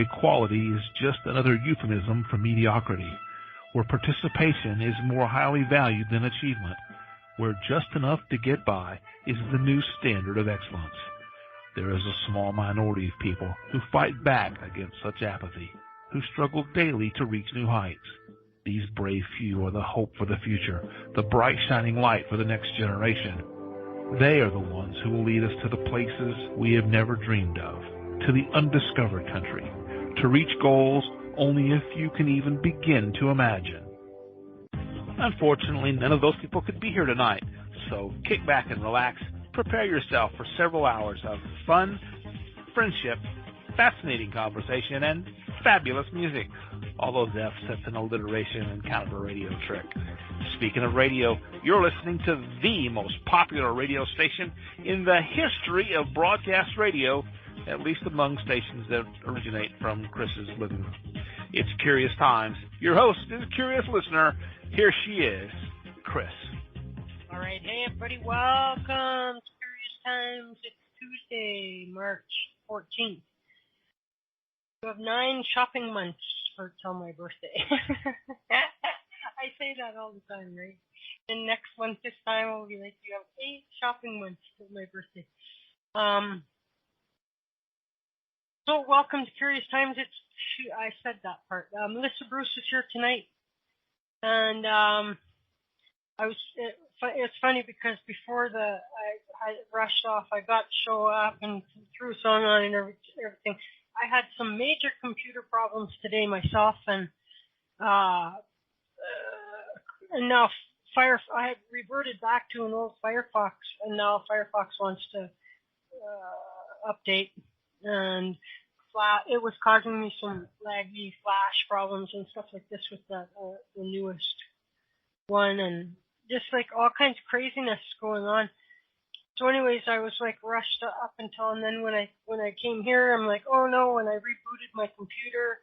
where equality is just another euphemism for mediocrity, where participation is more highly valued than achievement, where just enough to get by is the new standard of excellence. There is a small minority of people who fight back against such apathy, who struggle daily to reach new heights. These brave few are the hope for the future, the bright shining light for the next generation. They are the ones who will lead us to the places we have never dreamed of, to the undiscovered country, to reach goals only a few can even begin to imagine. Unfortunately, none of those people could be here tonight, so kick back and relax. Prepare yourself for several hours of fun, friendship, fascinating conversation, and fabulous music. All those F's, that's an alliteration and kind of a radio trick. Speaking of radio, you're listening to the most popular radio station in the history of broadcast radio, at least among stations that originate from Chris's living room. It's Curious Times. Your host is a curious listener. Here she is, Chris. All right. Hey, everybody. Welcome to Curious Times. It's Tuesday, March 14th. You have 9 shopping months till my birthday. I say that all the time, right? And next month, this time, I'll be like, you have 8 shopping months till my birthday. So welcome to Curious Times. I said that part. Melissa Bruce is here tonight. And it's funny because before I rushed off, I got to show up and threw a song on and everything. I had some major computer problems today myself, and now I have reverted back to an old Firefox, and now Firefox wants to update, and it was causing me some laggy flash problems and stuff like this with the newest one, and just like all kinds of craziness going on. So anyways, I was like rushed up until, and then when I came here, I'm like, oh no, when I rebooted my computer,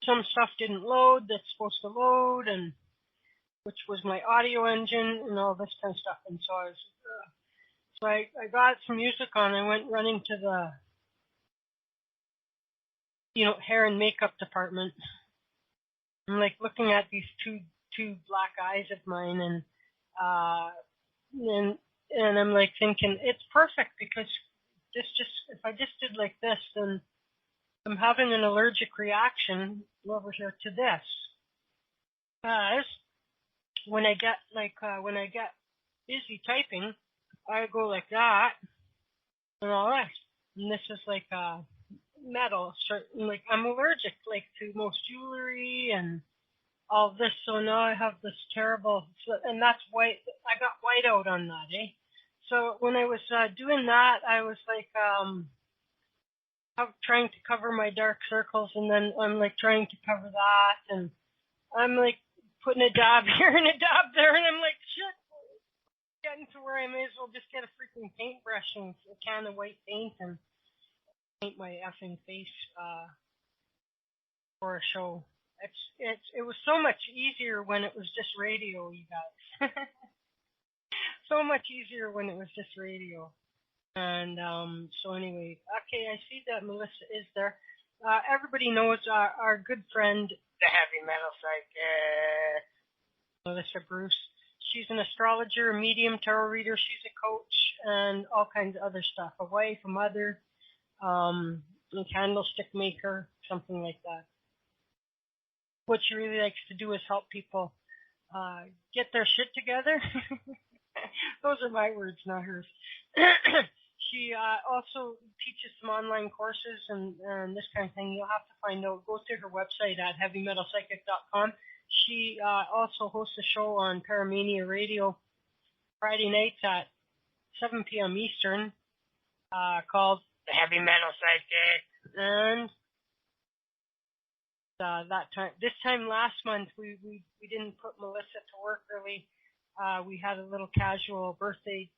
some stuff didn't load that's supposed to load, and which was my audio engine and all this kind of stuff. And so I got some music on. I went running to the hair and makeup department. I'm like looking at these two black eyes of mine, and I'm like thinking it's perfect because if I just did like this, then I'm having an allergic reaction over here to this. When I get busy typing, I go like that and all that, and this is like metal. Like I'm allergic like to most jewelry and all this, so now I have this terrible, and that's white. I got white out on that, eh? So when I was doing that, I was like trying to cover my dark circles, and then I'm like trying to cover that, and I'm like putting a dab here and a dab there, and I'm like, shit, getting to where I may as well just get a freaking paintbrush and a can of white paint and paint my effing face for a show. It was so much easier when it was just radio, you guys. So much easier when it was just radio. And so anyway, okay, I see that Melissa is there. Everybody knows our good friend, the heavy metal psychic, Melissa Bruce. She's an astrologer, a medium, tarot reader. She's a coach and all kinds of other stuff. A wife, a mother, a candlestick maker, something like that. What she really likes to do is help people get their shit together. Those are my words, not hers. She also teaches some online courses and this kind of thing. You'll have to find out. Go to her website at heavymetalpsychic.com. She also hosts a show on Paramania Radio Friday nights at 7 p.m. Eastern called The Heavy Metal Psychic. And this time last month, we didn't put Melissa to work early. We had a little casual birthday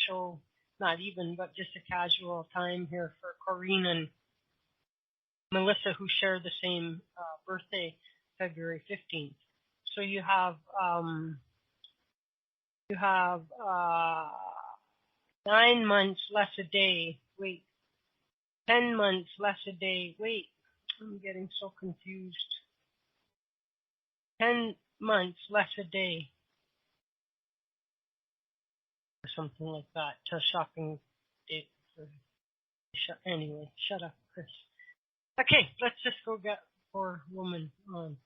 show, not even, but just a casual time here for Corrine and Melissa, who share the same birthday, February 15th. So you have 9 months less a day. Wait, 10 months, less a day. Wait, I'm getting so confused. 10 months, less a day. Or something like that. To shopping date. Anyway, shut up, Chris. Okay, let's just go get poor woman on.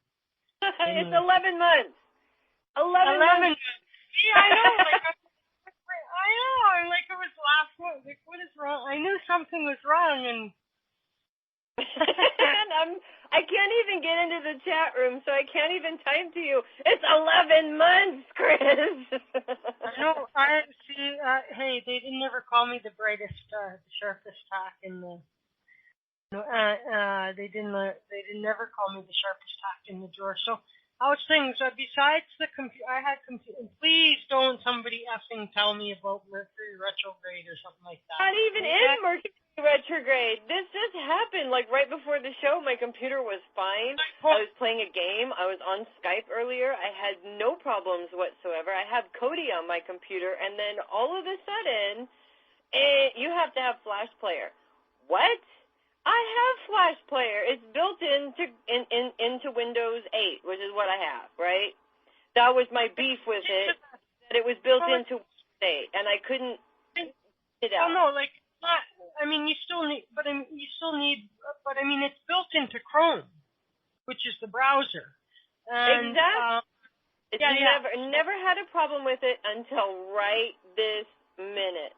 It's 11 months. 11 months. Yeah, I know. I'm like, it was last month. Like, what is wrong? I knew something was wrong, and I can't even get into the chat room, so I can't even type to you. It's 11 months, Chris. No, I see. Hey, they didn't never call me the brightest, the sharpest tack in the. No, they didn't. They didn't never call me the sharpest tack in the drawer. So, how's things? Besides the computer, I had computer. Please don't somebody effing tell me about Mercury retrograde or something like that. Not even in Mercury retrograde. This just happened. Like right before the show, my computer was fine. I was playing a game. I was on Skype earlier. I had no problems whatsoever. I have Kodi on my computer, and then all of a sudden, you have to have Flash Player. What? I have Flash Player. It's built into Windows 8, which is what I have, right? That was my beef with it, that it was built into Windows 8, and I couldn't get it out. Oh, no, like, not, I mean, you still need, but I mean, it's built into Chrome, which is the browser. And, exactly. Never had a problem with it until right this minute.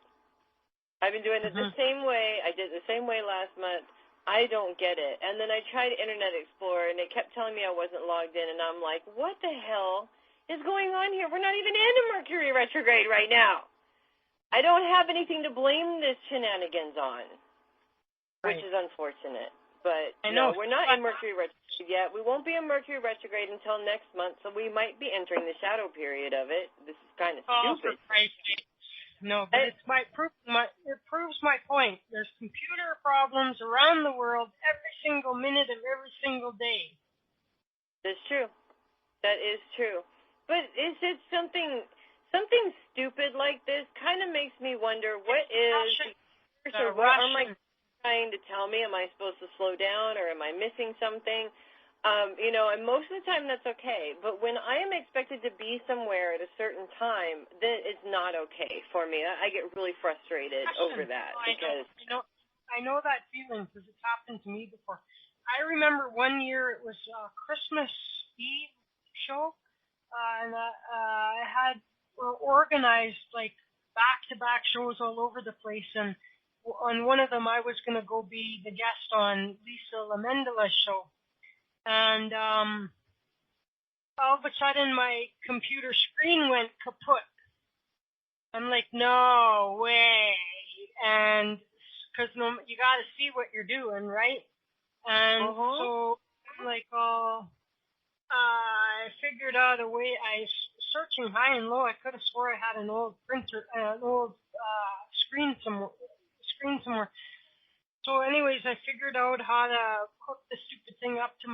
I've been doing it the same way. I did it the same way last month. I don't get it. And then I tried Internet Explorer, and it kept telling me I wasn't logged in, and I'm like, what the hell is going on here? We're not even in a Mercury retrograde right now. I don't have anything to blame this shenanigans on, which is unfortunate. But no, we're not in Mercury retrograde yet. We won't be in Mercury retrograde until next month, so we might be entering the shadow period of it. This is kind of stupid. No, but it proves my point. There's computer problems around the world every single minute of every single day. That's true. That is true. But is it something stupid like this? Kind of makes me wonder what am I trying to tell me? Am I supposed to slow down, or am I missing something? And most of the time that's okay. But when I am expected to be somewhere at a certain time, then it's not okay for me. I get really frustrated over that. I know that feeling because it's happened to me before. I remember one year it was a Christmas Eve show, and I had organized like back-to-back shows all over the place, and on one of them I was going to go be the guest on Lisa Lamendala's show. And all of a sudden, my computer screen went kaput. I'm like, no way. And because you got to see what you're doing, right? And so I'm like, I figured out a way. I was searching high and low. I could have swore I had an old printer, an old screen somewhere. So anyways, I figured out how to hook the stupid thing up to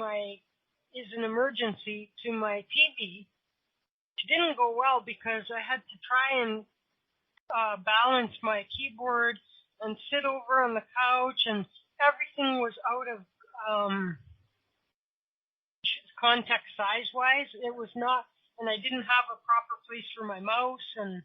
is an emergency to my TV. It didn't go well because I had to try and balance my keyboard and sit over on the couch, and everything was out of context size-wise. It was not, and I didn't have a proper place for my mouse, and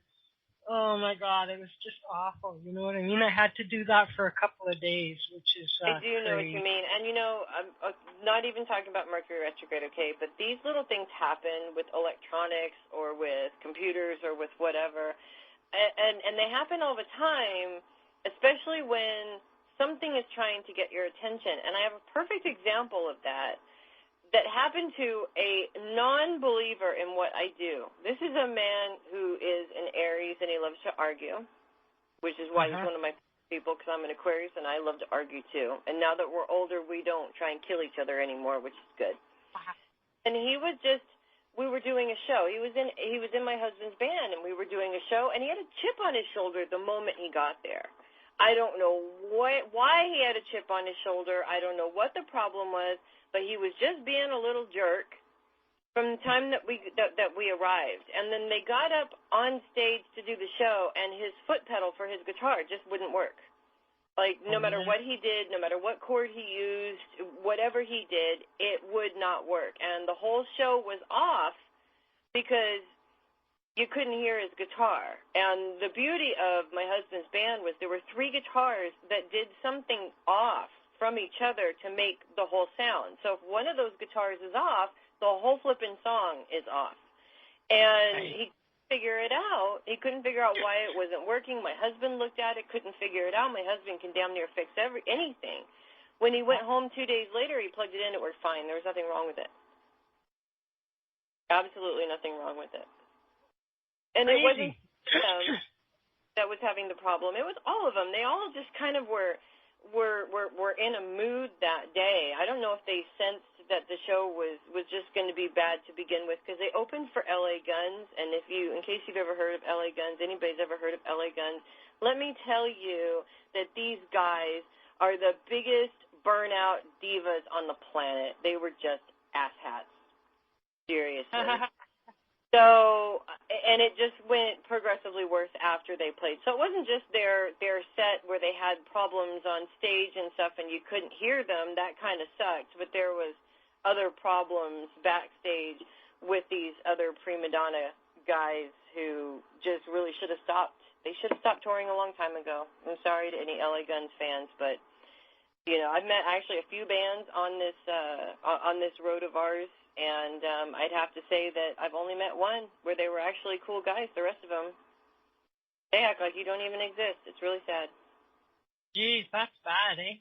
oh my God, it was just awful. You know what I mean? I had to do that for a couple of days, which is I do know what you mean. And I'm not even talking about Mercury retrograde, okay, but these little things happen with electronics or with computers or with whatever. And they happen all the time, especially when something is trying to get your attention. And I have a perfect example of that happened to a non-believer in what I do. This is a man who is an Aries, and he loves to argue, which is why he's one of my people, because I'm an Aquarius, and I love to argue, too. And now that we're older, we don't try and kill each other anymore, which is good. And we were doing a show. He was in my husband's band, and we were doing a show, and he had a chip on his shoulder the moment he got there. I don't know why he had a chip on his shoulder. I don't know what the problem was, but he was just being a little jerk from the time that we arrived. And then they got up on stage to do the show, and his foot pedal for his guitar just wouldn't work. Like, no matter what he did, no matter what chord he used, whatever he did, it would not work. And the whole show was off because you couldn't hear his guitar. And the beauty of my husband's band was there were 3 guitars that did something off from each other to make the whole sound. So if one of those guitars is off, the whole flipping song is off. And he figure it out. He couldn't figure out why it wasn't working. My husband looked at it, couldn't figure it out. My husband can damn near fix anything. When he went home 2 days later, he plugged it in, it worked fine. There was nothing wrong with it. Absolutely nothing wrong with it. And it wasn't him that was having the problem. It was all of them. They all just kind of were in a mood that day. I don't know if they sensed that the show was just going to be bad to begin with, because they opened for LA Guns, and in case you've ever heard of LA Guns, anybody's ever heard of LA Guns, let me tell you that these guys are the biggest burnout divas on the planet. They were just asshats. Seriously. So, and it just went progressively worse after they played. So it wasn't just their set where they had problems on stage and stuff and you couldn't hear them. That kind of sucked. But there was other problems backstage with these other prima donna guys who just really should have stopped. They should have stopped touring a long time ago. I'm sorry to any LA Guns fans, but, you know, I've met actually a few bands on this road of ours. And I'd have to say that I've only met one where they were actually cool guys. The rest of them, they act like you don't even exist. It's really sad. Geez, that's bad, eh?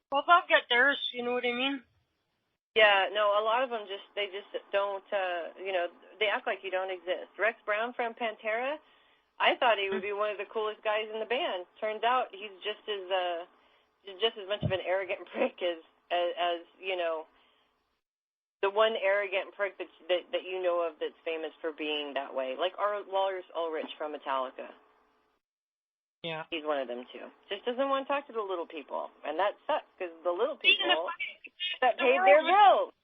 Well, they'll get theirs, you know what I mean? Yeah, no, a lot of them they just don't, they act like you don't exist. Rex Brown from Pantera, I thought he would be one of the coolest guys in the band. Turns out he's just as much of an arrogant prick as you know, the one arrogant prick that you know of that's famous for being that way. Like Lars Ulrich from Metallica. Yeah. He's one of them, too. Just doesn't want to talk to the little people. And that sucks, because the little people that paid their bills.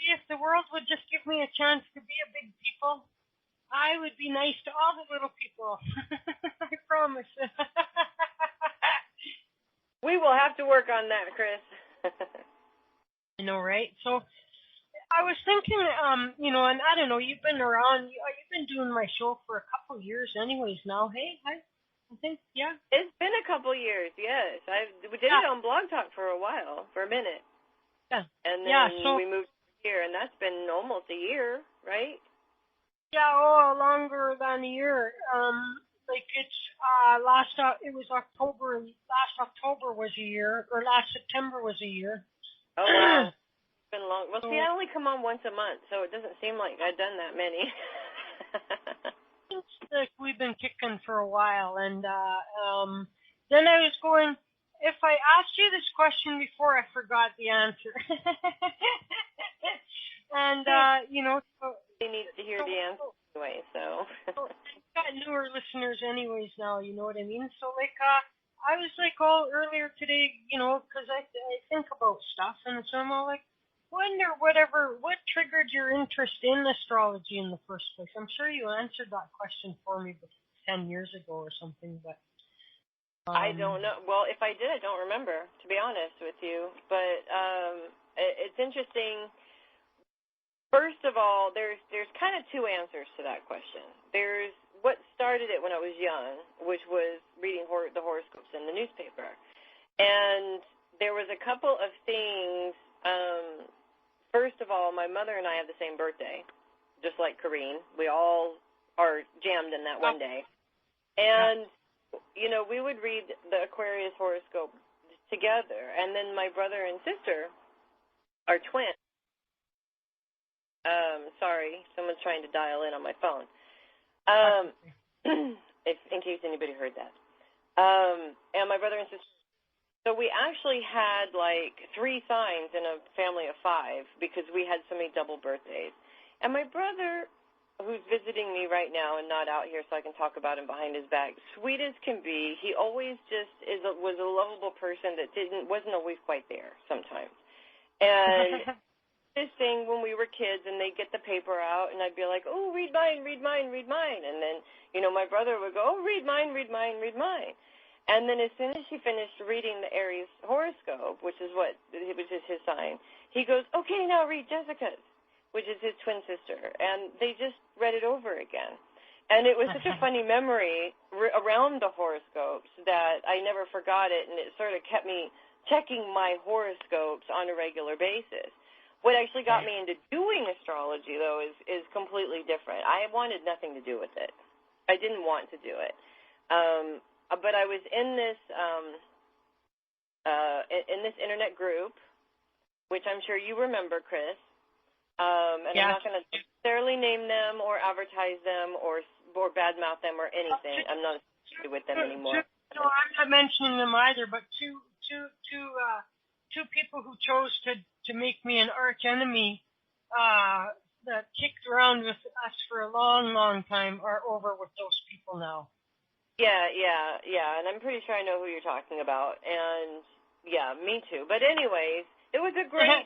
See, if the world would just give me a chance to be a big people, I would be nice to all the little people. I promise. We will have to work on that, Chris. I know, right? So I was thinking, and I don't know, you've been around, you've been doing my show for a couple of years anyways now, hey? I think, yeah. It's been a couple of years, yes. We did it on Blog Talk for a while, for a minute. Yeah. And then we moved here, and that's been almost a year, right? Yeah, longer than a year. It was October, last October was a year, or last September was a year. Oh, wow. It's been long. Well, see, I only come on once a month, so it doesn't seem like I've done that many. It's like we've been kicking for a while, and then I was going, if I asked you this question before, I forgot the answer. And, so... They need to hear the answer anyway, so... I've got newer listeners anyways now, you know what I mean? So, I was earlier today, because I think about stuff, and so I'm all like, wonder what triggered your interest in astrology in the first place? I'm sure you answered that question for me 10 years ago or something, but... I don't know. Well, if I did, I don't remember, to be honest with you. But it's interesting. First of all, there's kind of two answers to that question. There's what started it when I was young, which was reading the horoscopes in the newspaper. And there was a couple of things. First of all, my mother and I have the same birthday, just like Corrine. We all are jammed in that one day. And, we would read the Aquarius horoscope together. And then my brother and sister are twins. Sorry, someone's trying to dial in on my phone. In case anybody heard that. And my brother and sister. So we actually had 3 signs in a family of 5 because we had so many double birthdays. And my brother, who's visiting me right now and not out here so I can talk about him behind his back, sweet as can be, he always just was a lovable person that wasn't always quite there sometimes. And this thing when we were kids and they'd get the paper out and I'd be like, oh, read mine, read mine, read mine. And then, my brother would go, oh, read mine, read mine, read mine. And then as soon as she finished reading the Aries horoscope, which is his sign, he goes, okay, now read Jessica's, which is his twin sister. And they just read it over again. And it was such a funny memory around the horoscopes that I never forgot it, and it sort of kept me checking my horoscopes on a regular basis. What actually got me into doing astrology, though, is completely different. I wanted nothing to do with it. I didn't want to do it. But I was in this internet group, which I'm sure you remember, Chris. And I'm not going to necessarily name them or advertise them or badmouth them or anything. I'm not associated with them anymore. No, I'm not mentioning them either. But two people who chose to make me an arch enemy that kicked around with us for a long, long time are over with those people now. Yeah, and I'm pretty sure I know who you're talking about, and yeah, me too. But anyways, it was a great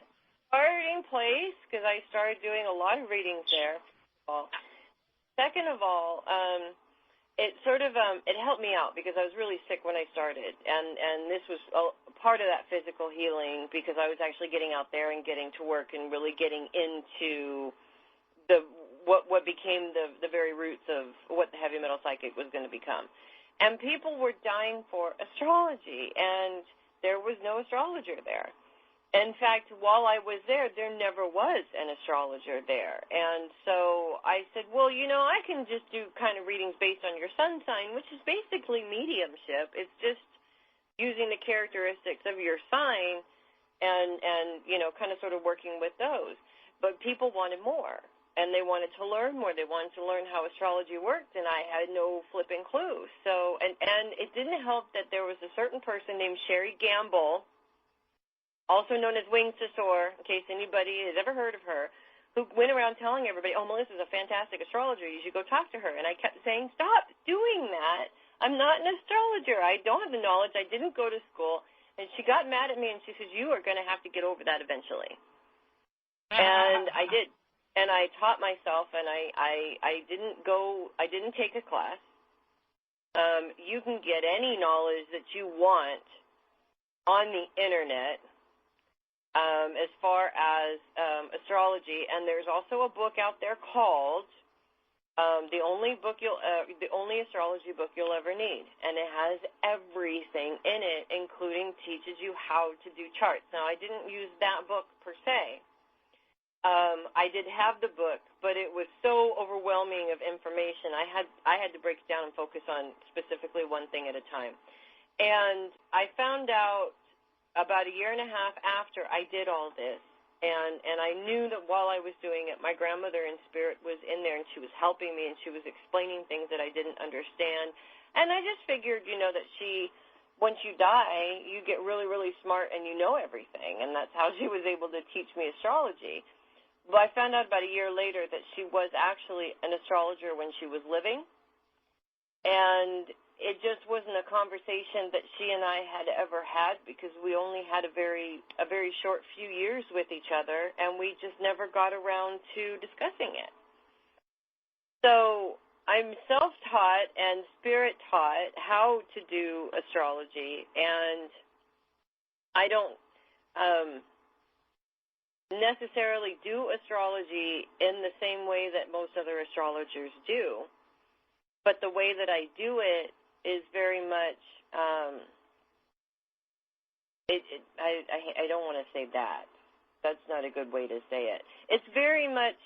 starting place because I started doing a lot of readings there. Second of all, it sort of it helped me out because I was really sick when I started, and this was a part of that physical healing because I was actually getting out there and getting to work and really getting into what became the very roots of what the heavy metal psychic was going to become. And people were dying for astrology, and there was no astrologer there. In fact, while I was there never was an astrologer there. And so I said, well, I can just do kind of readings based on your sun sign, which is basically mediumship. It's just using the characteristics of your sign and kind of sort of working with those. But people wanted more. And they wanted to learn more. They wanted to learn how astrology worked, and I had no flipping clue. So, and it didn't help that there was a certain person named Sherry Gamble, also known as Wings to Soar, in case anybody has ever heard of her, who went around telling everybody, oh, Melissa's a fantastic astrologer. You should go talk to her. And I kept saying, stop doing that. I'm not an astrologer. I don't have the knowledge. I didn't go to school. And she got mad at me, and she said, you are going to have to get over that eventually. And I did. And I taught myself, and I didn't take a class. You can get any knowledge that you want on the internet as far as astrology, and there's also a book out there called the only astrology book you'll ever need, and it has everything in it, including teaches you how to do charts. Now, I didn't use that book per se. I did have the book, but it was so overwhelming of information. I had to break it down and focus on specifically one thing at a time. And I found out about a year and a half after I did all this, and I knew that while I was doing it, my grandmother in spirit was in there, and she was helping me, and she was explaining things that I didn't understand. And I just figured, that once you die, you get really, really smart and you know everything, and that's how she was able to teach me astrology. Well, I found out about a year later that she was actually an astrologer when she was living, and it just wasn't a conversation that she and I had ever had because we only had a very short few years with each other, and we just never got around to discussing it. So I'm self-taught and spirit-taught how to do astrology, and I don't necessarily do astrology in the same way that most other astrologers do, but the way that I do it is very much I don't want to say that. That's not a good way to say it. It's very much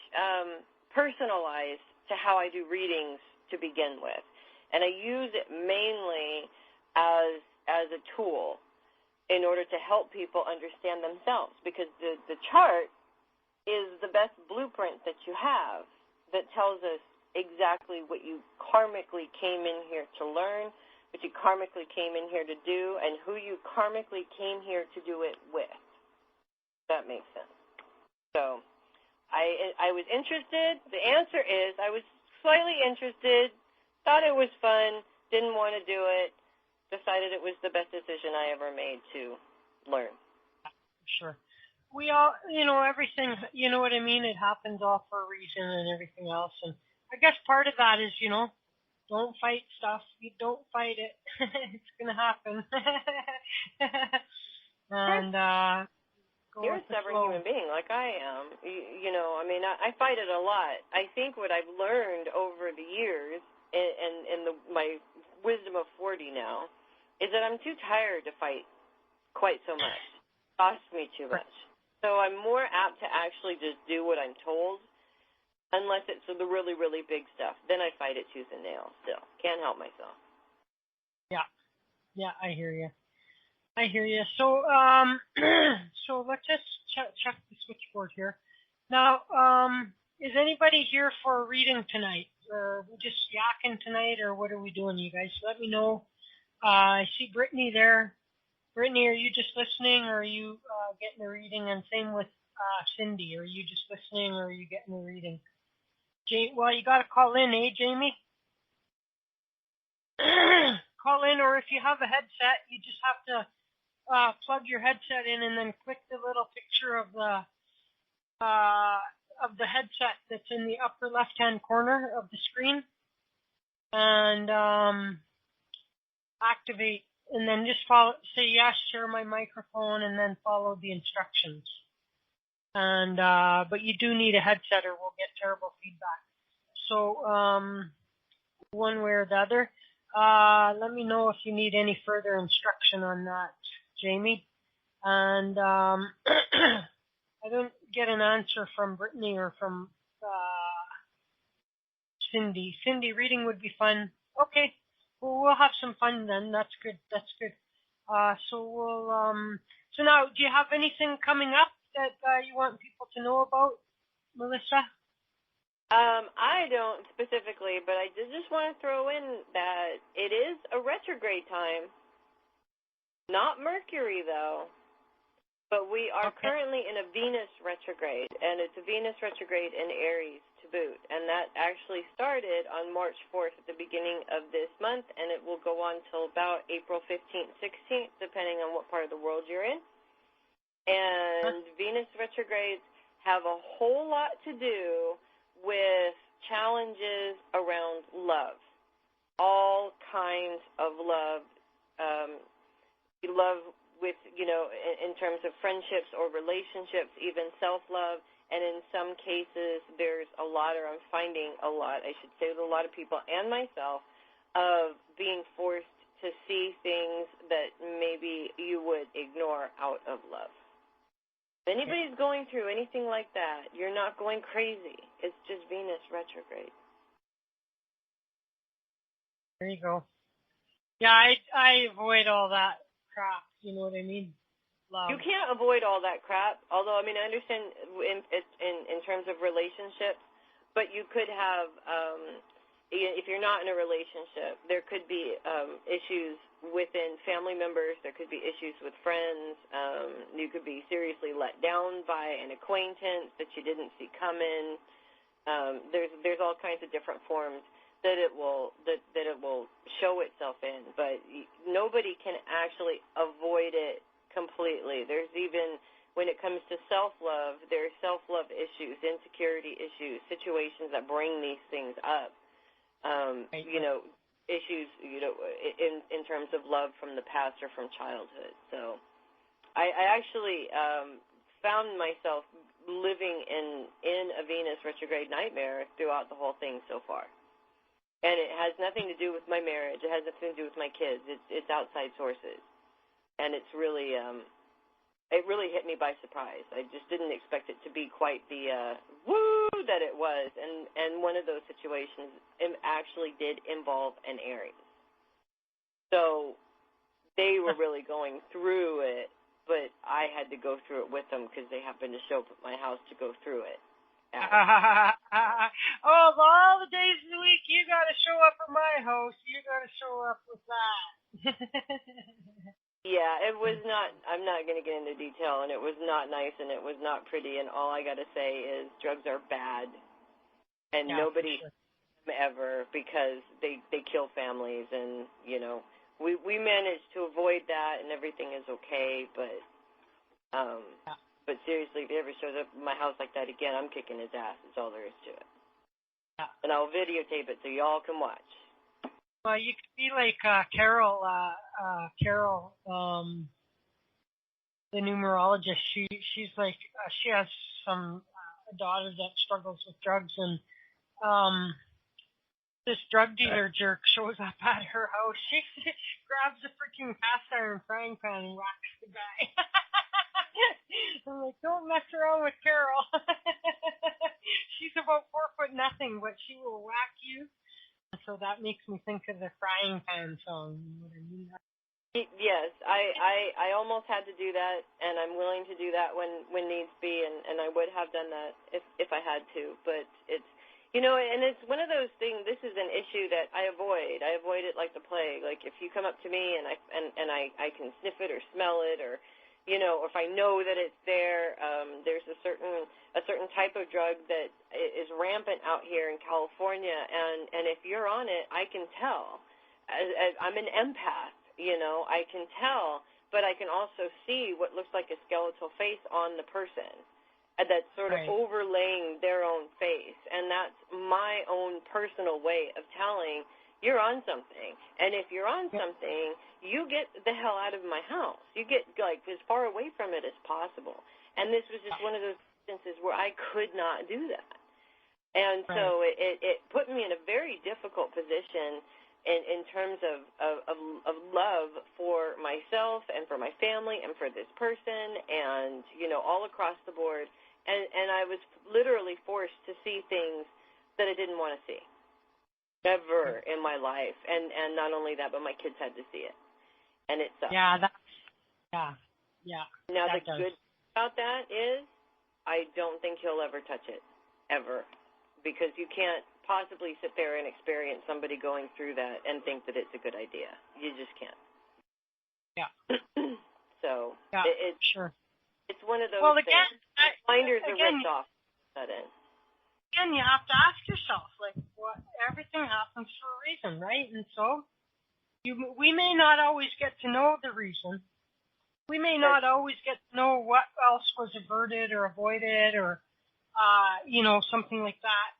personalized to how I do readings to begin with, and I use it mainly as a tool in order to help people understand themselves, because the chart is the best blueprint that you have that tells us exactly what you karmically came in here to learn, what you karmically came in here to do, and who you karmically came here to do it with. That makes sense. So I was interested. The answer is I was slightly interested, thought it was fun, didn't want to do it, decided it was the best decision I ever made to learn. Sure. We all, everything, you know what I mean? It happens all for a reason and everything else. And I guess part of that is, Don't fight stuff. You don't fight it. It's gonna happen. And go You're with a the stubborn flow. human being like I am. You know, I mean, I fight it a lot. I think what I've learned over the years and my wisdom of 40 now is that I'm too tired to fight quite so much. It costs me too much. So I'm more apt to actually just do what I'm told, unless it's the really, really big stuff. Then I fight it tooth and nail still. Can't help myself. Yeah, I hear you. So, so let's just check the switchboard here. Now, is anybody here for a reading tonight? Or are we just yakking tonight, or what are we doing, you guys? Let me know. I see Brittany there. Brittany, are you just listening, or are you getting a reading? And same with Cindy. Are you just listening, or are you getting a reading? Well, you got to call in, Jamie? Call in, or if you have a headset, you just have to plug your headset in and then click the little picture of the headset that's in the upper left-hand corner of the screen, and activate, and then just say yes, share my microphone, and then follow the instructions. And but you do need a headset, or we'll get terrible feedback. So one way or the other. Let me know if you need any further instruction on that, Jamie. And I don't get an answer from Brittany or from Cindy. Cindy, reading would be fun. Okay, well, we'll have some fun then. That's good. So now, do you have anything coming up that you want people to know about, Melissa? I don't specifically, but I did just want to throw in that it is a retrograde time. Not Mercury, though. But we are currently in a Venus retrograde, and it's a Venus retrograde in Aries to boot. And that actually started on March 4th at the beginning of this month, and it will go on till about April 15th, 16th, depending on what part of the world you're in. And Venus retrogrades have a whole lot to do with challenges around love. All kinds of love. Love with, in terms of friendships or relationships, even self-love. And in some cases, there's a lot, or I'm finding a lot, I should say, with a lot of people and myself, of being forced to see things that maybe you would ignore out of love. If anybody's going through anything like that, you're not going crazy. It's just Venus retrograde. There you go. Yeah, I avoid all that crap. You know what I mean? Love. You can't avoid all that crap. Although, I mean, I understand in terms of relationships, but you could have, if you're not in a relationship, there could be issues within family members. There could be issues with friends. You could be seriously let down by an acquaintance that you didn't see coming. There's all kinds of different forms that it will show itself in, but nobody can actually avoid it completely. There's even, when it comes to self-love, there's self-love issues, insecurity issues, situations that bring these things up. Issues, in terms of love from the past or from childhood. So I actually found myself living in a Venus retrograde nightmare throughout the whole thing so far. And it has nothing to do with my marriage. It has nothing to do with my kids. It's outside sources. And it's really, it really hit me by surprise. I just didn't expect it to be quite the woo that it was. And one of those situations actually did involve an Aries. So they were really going through it, but I had to go through it with them because they happened to show up at my house to go through it. Oh, of all the days of the week, you got to show up at my house. You got to show up with that. Yeah, it was not, I'm not going to get into detail, and it was not nice, and it was not pretty, and all I got to say is drugs are bad, and nobody ever, because they kill families, and, we managed to avoid that, and everything is okay, but seriously, if he ever shows up at my house like that again, I'm kicking his ass. That's all there is to it. Yeah. And I'll videotape it so y'all can watch. You could be like Carol, the numerologist. She's like she has some a daughter that struggles with drugs, and this drug dealer jerk shows up at her house. She grabs a freaking cast iron frying pan and whacks the guy. I'm like, don't mess around with Carol. She's about 4'0", but she will whack you. So that makes me think of the frying pan song. You know what I mean? Yes, I almost had to do that, and I'm willing to do that when needs be, and I would have done that if I had to. But it's, you know, and it's one of those things. This is an issue that I avoid. I avoid it like the plague. Like if you come up to me and I can sniff it or smell it, or you know, if I know that it's there. There's a certain type of drug that is rampant out here in California, and if you're on it, I can tell. I'm an empath, you know, I can tell, but I can also see what looks like a skeletal face on the person that's sort of overlaying their own face, and that's my own personal way of telling you're on something. And if you're on something, you get the hell out of my house. You get, like, as far away from it as possible. And this was just one of those instances where I could not do that. And so it put me in a very difficult position in terms of love for myself and for my family and for this person and, you know, all across the board. And I was literally forced to see things that I didn't want to see ever in my life. And not only that, but my kids had to see it. And it sucked. Yeah. Now, the good about that is I don't think he'll ever touch it, ever, because you can't possibly sit there and experience somebody going through that and think that it's a good idea. You just can't. Yeah. So sure. It's one of those again, things. Blinders are ripped off sudden. Again, you have to ask yourself, like, everything happens for a reason, right? And so we may not always get to know the reason. We may not always get to know what else was averted or avoided or, you know, something like that.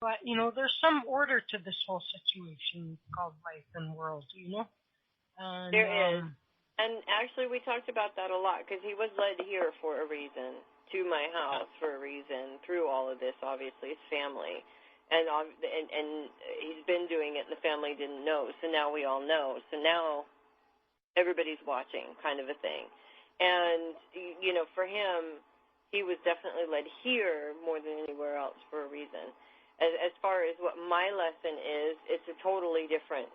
But, you know, there's some order to this whole situation called life and world, you know? And, there is. And actually we talked about that a lot because he was led here for a reason, to my house for a reason, through all of this, obviously, his family. And he's been doing it and the family didn't know, so now we all know. So now everybody's watching, kind of a thing. And, you know, for him, he was definitely led here more than anywhere else for a reason. As far as what my lesson is, it's a totally different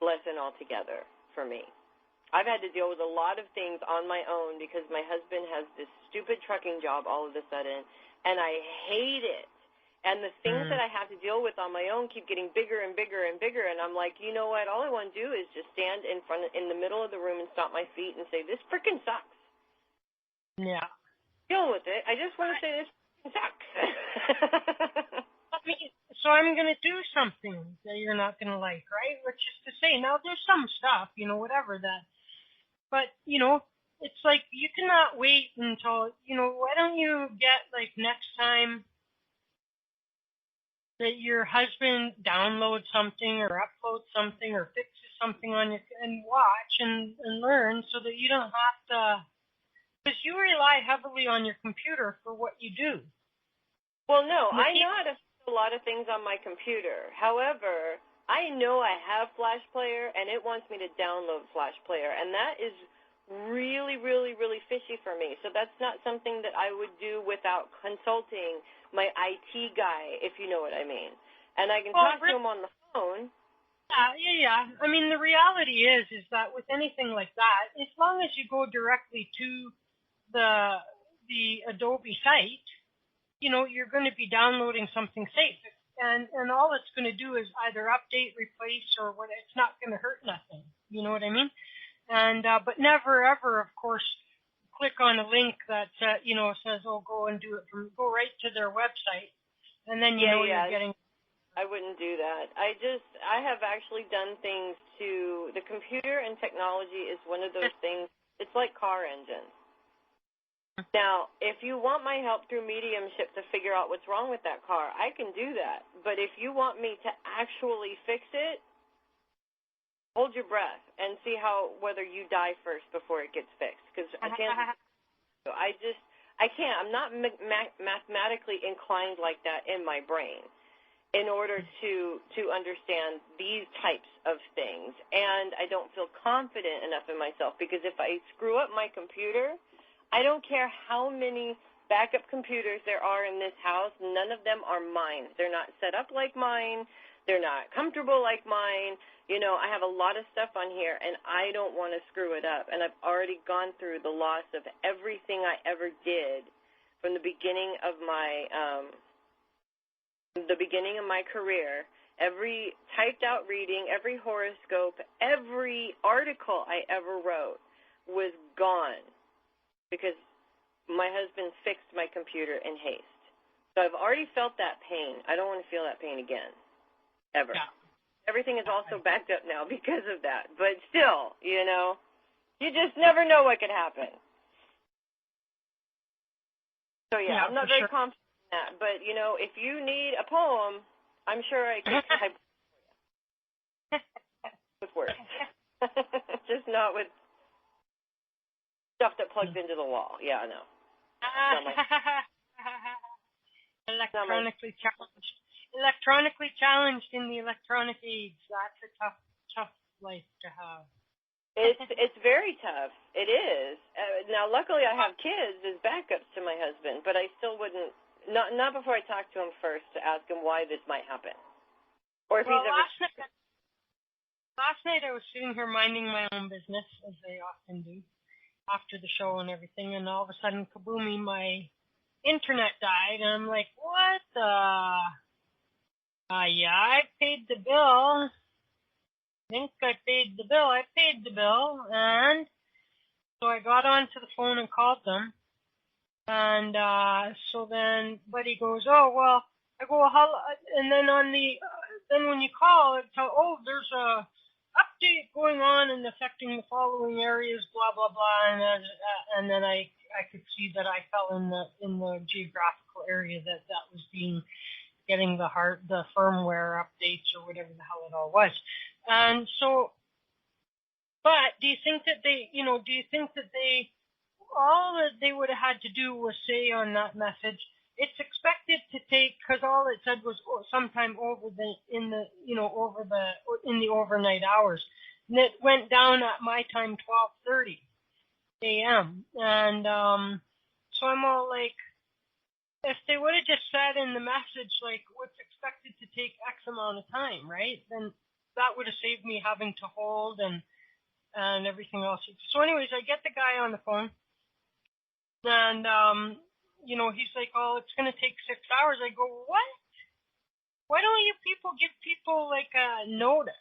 lesson altogether for me. I've had to deal with a lot of things on my own because my husband has this stupid trucking job all of a sudden, and I hate it. And the things that I have to deal with on my own keep getting bigger and bigger and bigger, and I'm like, you know what, all I want to do is just stand in the middle of the room and stomp my feet and say, this freaking sucks. Yeah. Deal with it. I just want to say this freaking sucks. So I'm going to do something that you're not going to like, right? Which is to say, now there's some stuff, you know, whatever that, but, you know, it's like you cannot wait until, you know, why don't you get, like, next time that your husband downloads something or uploads something or fixes something on your, and watch and learn so that you don't have to, because you rely heavily on your computer for what you do. Well, no, I know how to fix a lot of things on my computer. However, I know I have Flash Player, and it wants me to download Flash Player, and that is really, really, really fishy for me. So that's not something that I would do without consulting my IT guy, if you know what I mean. And I can talk to him on the phone. Yeah. I mean, the reality is that with anything like that, as long as you go directly to the Adobe site, you know, you're going to be downloading something safe. And all it's going to do is either update, replace, or what. It's not going to hurt nothing. You know what I mean? And but never ever, of course, click on a link that you know, says, "Oh, go and do it." Go right to their website, and then you're getting. I wouldn't do that. I have actually done things to the computer, and technology is one of those things. It's like car engines. Now, if you want my help through mediumship to figure out what's wrong with that car, I can do that. But if you want me to actually fix it, hold your breath and see whether you die first before it gets fixed. Because I can't. I'm not mathematically inclined like that in my brain in order to understand these types of things. And I don't feel confident enough in myself, because if I screw up my computer, I don't care how many backup computers there are in this house, none of them are mine. They're not set up like mine. They're not comfortable like mine. You know, I have a lot of stuff on here, and I don't want to screw it up. And I've already gone through the loss of everything I ever did from the beginning of my career. Every typed out reading, every horoscope, every article I ever wrote was gone because my husband fixed my computer in haste. So I've already felt that pain. I don't want to feel that pain again, ever. Yeah. Everything is also backed up now because of that. But still, you know, you just never know what could happen. So, yeah, I'm not very confident in that. But, you know, if you need a poem, I'm sure I could type with words. Just not with stuff that plugs into the wall. Yeah, I know. Electronically challenged in the electronic age. That's a tough life to have. It's very tough. It is. Now, luckily, I have kids as backups to my husband, but I still wouldn't. Not before I talk to him first to ask him why this might happen, or if he's ever. Last night I was sitting here minding my own business, as I often do, after the show and everything, and all of a sudden, kaboomy, my internet died, and I'm like, what the? Yeah, I paid the bill. I paid the bill, and so I got onto the phone and called them, and so then Buddy goes, oh, well, I go, how, and then then when you call, it tells, oh, there's a update going on and affecting the following areas, blah, blah, blah, and then I could see that I fell in the geographical area that was getting the firmware updates or whatever the hell it all was. And so, but do you think that all that they would have had to do was say on that message, it's expected to take, because all it said was sometime in the overnight hours. And it went down at my time, 12:30 a.m. And so I'm all like, if they would have just said in the message, like, what's expected to take X amount of time, right? Then that would have saved me having to hold and everything else. So anyways, I get the guy on the phone, and he's like, oh, it's going to take 6 hours. I go, what? Why don't you people give people like a notice?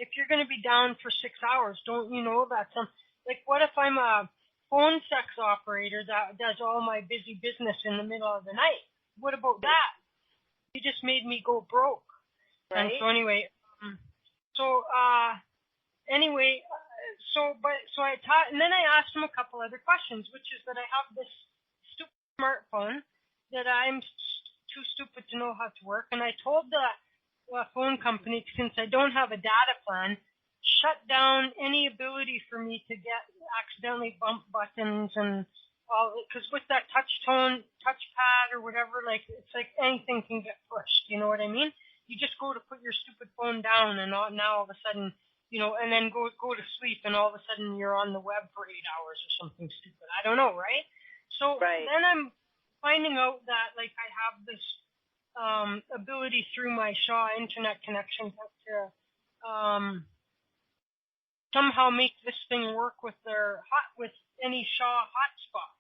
If you're going to be down for 6 hours, don't you know that like, what if I'm a phone sex operator that does all my busy business in the middle of the night? What about that? You just made me go broke. Right. And so anyway, so I taught, and then I asked him a couple other questions, which is that I have this stupid smartphone that I'm too stupid to know how to work, and I told the phone company, since I don't have a data plan, shut down any ability for me to accidentally bump buttons and all, because with that touchpad or whatever, like, it's like anything can get pushed, you know what I mean? You just go to put your stupid phone down, and now all of a sudden, and then go to sleep, and all of a sudden you're on the web for 8 hours or something stupid. I don't know, right? So then I'm finding out that, like, I have this ability through my Shaw internet connection to somehow make this thing work with any Shaw hotspot.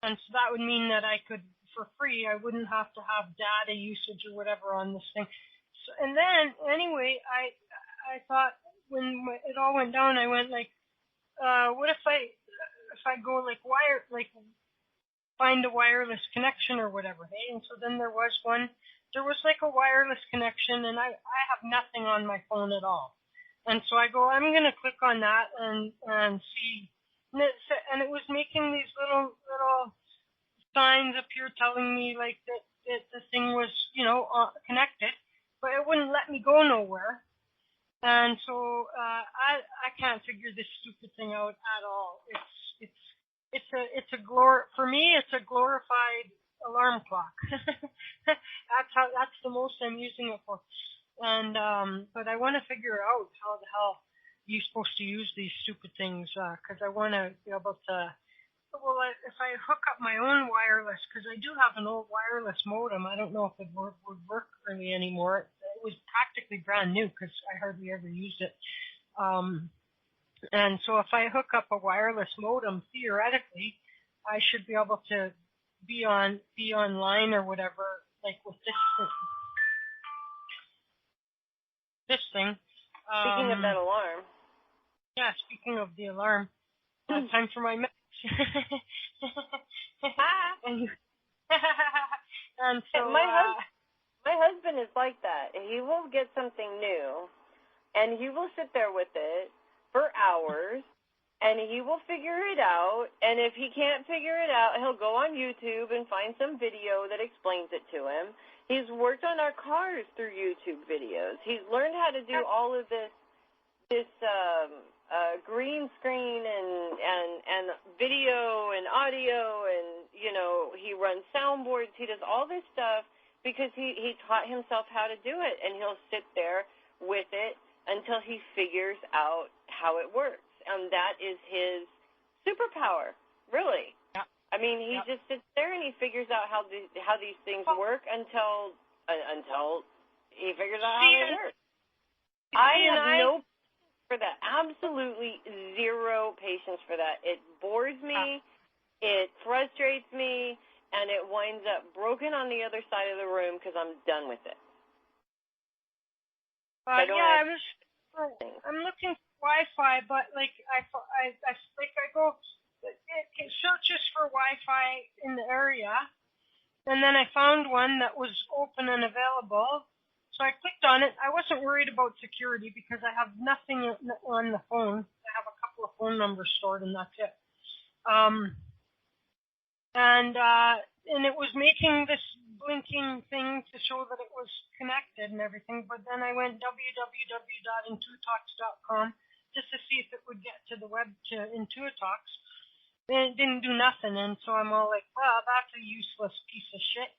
And so that would mean that I could, for free, I wouldn't have to have data usage or whatever on this thing. So, and then, anyway, I thought, when it all went down, I went like, what if I go like find a wireless connection or whatever, hey? And so then there was like a wireless connection, and I have nothing on my phone at all. And so I go, I'm going to click on that and see. And it was making these little signs up here telling me like that the thing was, connected, but it wouldn't let me go nowhere. And so I can't figure this stupid thing out at all. For me it's a glorified alarm clock. That's the most I'm using it for. And but I want to figure out how the hell you're supposed to use these stupid things, because I want to be able to. Well, if I hook up my own wireless, because I do have an old wireless modem, I don't know if it would work really anymore. It was practically brand new because I hardly ever used it. And so if I hook up a wireless modem, theoretically, I should be able to be online or whatever, like with this thing. Speaking of that alarm. Yeah, speaking of the alarm, time for my message. And so my husband is like that. He will get something new, and he will sit there with it for hours, and he will figure it out. And if he can't figure it out, he'll go on YouTube and find some video that explains it to him. He's worked on our cars through YouTube videos. He's learned how to do all of this green screen and video and audio, and he runs soundboards. He does all this stuff because he taught himself how to do it, and he'll sit there with it until he figures out how it works. And that is his superpower, really. Yeah. I mean, he just sits there and he figures out how these things work until he figures out how they work. I have no for that. Absolutely zero patience for that. It bores me, it frustrates me, and it winds up broken on the other side of the room because I'm done with it. I'm looking for Wi-Fi, but I go, it searches for Wi-Fi in the area, and then I found one that was open and available. So I clicked on it. I wasn't worried about security because I have nothing on the phone. I have a couple of phone numbers stored, and that's it. And it was making this blinking thing to show that it was connected and everything. But then I went www.intuitalks.com just to see if it would get to the web to Intuitalks. And it didn't do nothing. And so I'm all like, well, that's a useless piece of shit.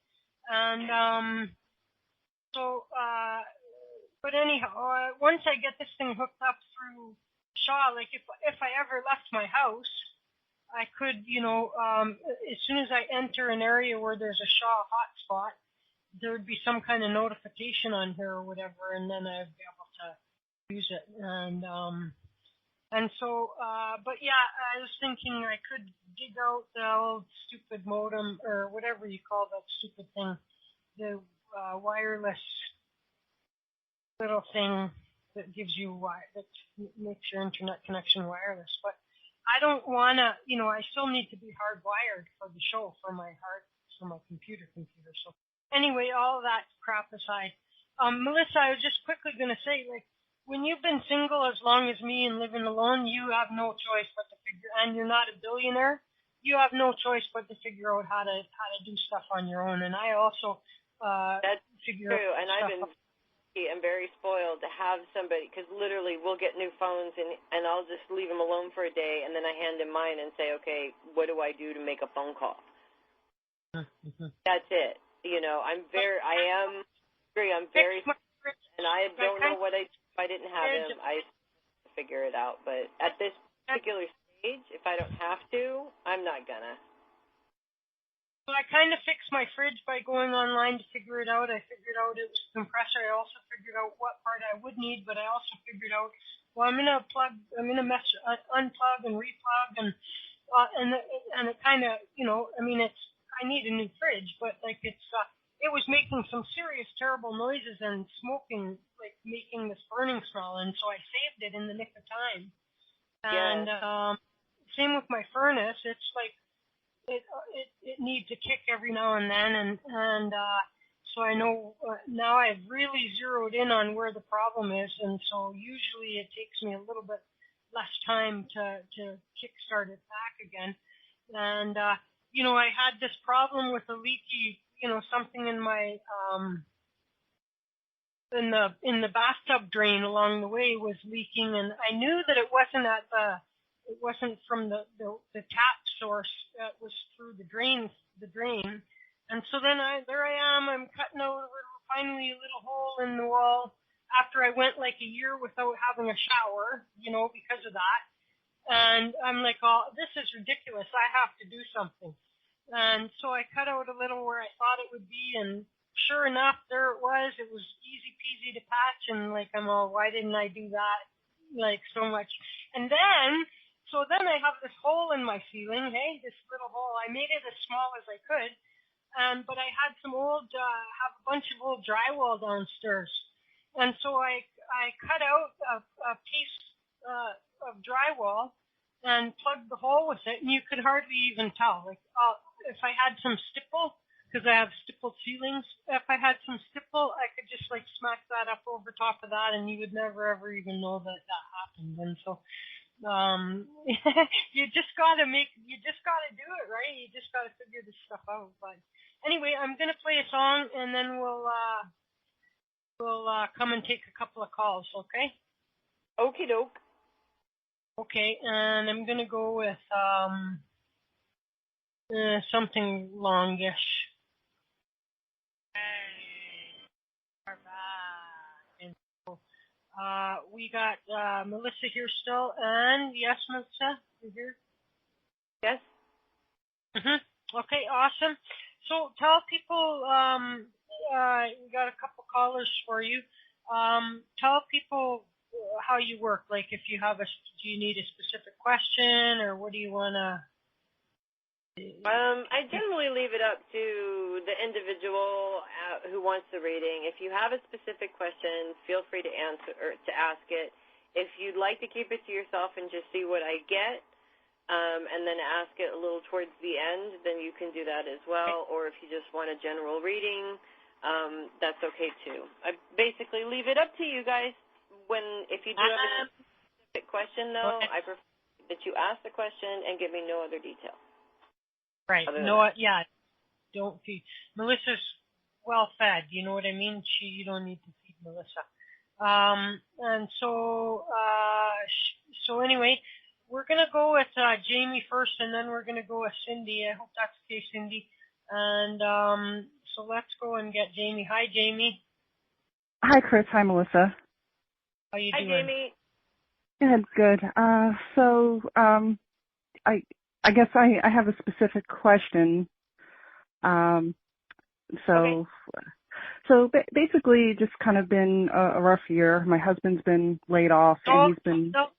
And but anyhow, once I get this thing hooked up through Shaw, like if I ever left my house, I could, as soon as I enter an area where there's a Shaw hotspot, there would be some kind of notification on here or whatever, and then I'd be able to use it. But yeah, I was thinking I could dig out the old stupid modem or whatever you call that stupid thing, the wireless little thing that gives you that makes your internet connection wireless. But I don't want to, I still need to be hardwired for the show for my computer. So anyway, all that crap aside, Melissa, I was just quickly going to say, when you've been single as long as me and living alone, you have no choice but to and you're not a billionaire, you have no choice but to figure out how to do stuff on your own. And I also that's true, and I'm very spoiled to have somebody, because literally we'll get new phones and I'll just leave him alone for a day, and then I hand him mine and say, okay, what do I do to make a phone call? Mm-hmm. That's it. I'm very and I don't know what I do if I didn't have him. I figure it out, but at this particular stage, if I don't have to, I'm not gonna. So I kind of fixed my fridge by going online to figure it out. I figured out it was a compressor. I also figured out what part I would need, but I also figured out, I'm gonna unplug and replug, and it kind of, I need a new fridge, but it was making some serious terrible noises and smoking, making this burning smell, and so I saved it in the nick of time. And same with my furnace. It's it needs a kick every now and then, and so I know now I've really zeroed in on where the problem is, and so usually it takes me a little bit less time to kickstart it back again. And I had this problem with a leaky, something in my in the bathtub drain along the way was leaking, and I knew that it wasn't from the tap source. That was through the drain. And so then there I am. I'm cutting out finally a little hole in the wall after I went like a year without having a shower, because of that. And I'm like, oh, this is ridiculous. I have to do something. And so I cut out a little where I thought it would be, and sure enough, there it was. It was easy peasy to patch, and like I'm all, why didn't I do that like so much? And then I have this hole in my ceiling. Hey, this little hole. I made it as small as I could, but I had some have a bunch of old drywall downstairs, and so I cut out a piece of drywall and plugged the hole with it, and you could hardly even tell. Like, if I had some stipple, because I have stippled ceilings, if I had some stipple, I could just like smack that up over top of that, and you would never ever even know that happened. And so, you just gotta do it, right? You just gotta figure this stuff out. But anyway, I'm gonna play a song, and then we'll come and take a couple of calls, okay? Okie doke. Okay, and I'm gonna go with something longish. And so, we got Melissa here still, and yes, Melissa, you here? Yes. Okay, awesome. So tell people, we got a couple callers for you. Tell people how you work. Like, if you have do you need a specific question, or what do you want to? I generally leave it up to the individual who wants the reading. If you have a specific question, feel free to answer or to ask it. If you'd like to keep it to yourself and just see what I get, and then ask it a little towards the end, then you can do that as well. Or if you just want a general reading, that's okay too. I basically leave it up to you guys. If you do have a specific question, though, I prefer that you ask the question and give me no other detail. Right. Don't feed. Melissa's well fed. You know what I mean? You don't need to feed Melissa. And so anyway, we're going to go with Jamie first, and then we're going to go with Cindy. I hope that's okay, Cindy. And so let's go and get Jamie. Hi, Jamie. Hi, Chris. Hi, Melissa. How you doing? Hi, Jamie. Good. I guess I have a specific question. So basically, just kind of been a rough year. My husband's been laid off, and he's been. No.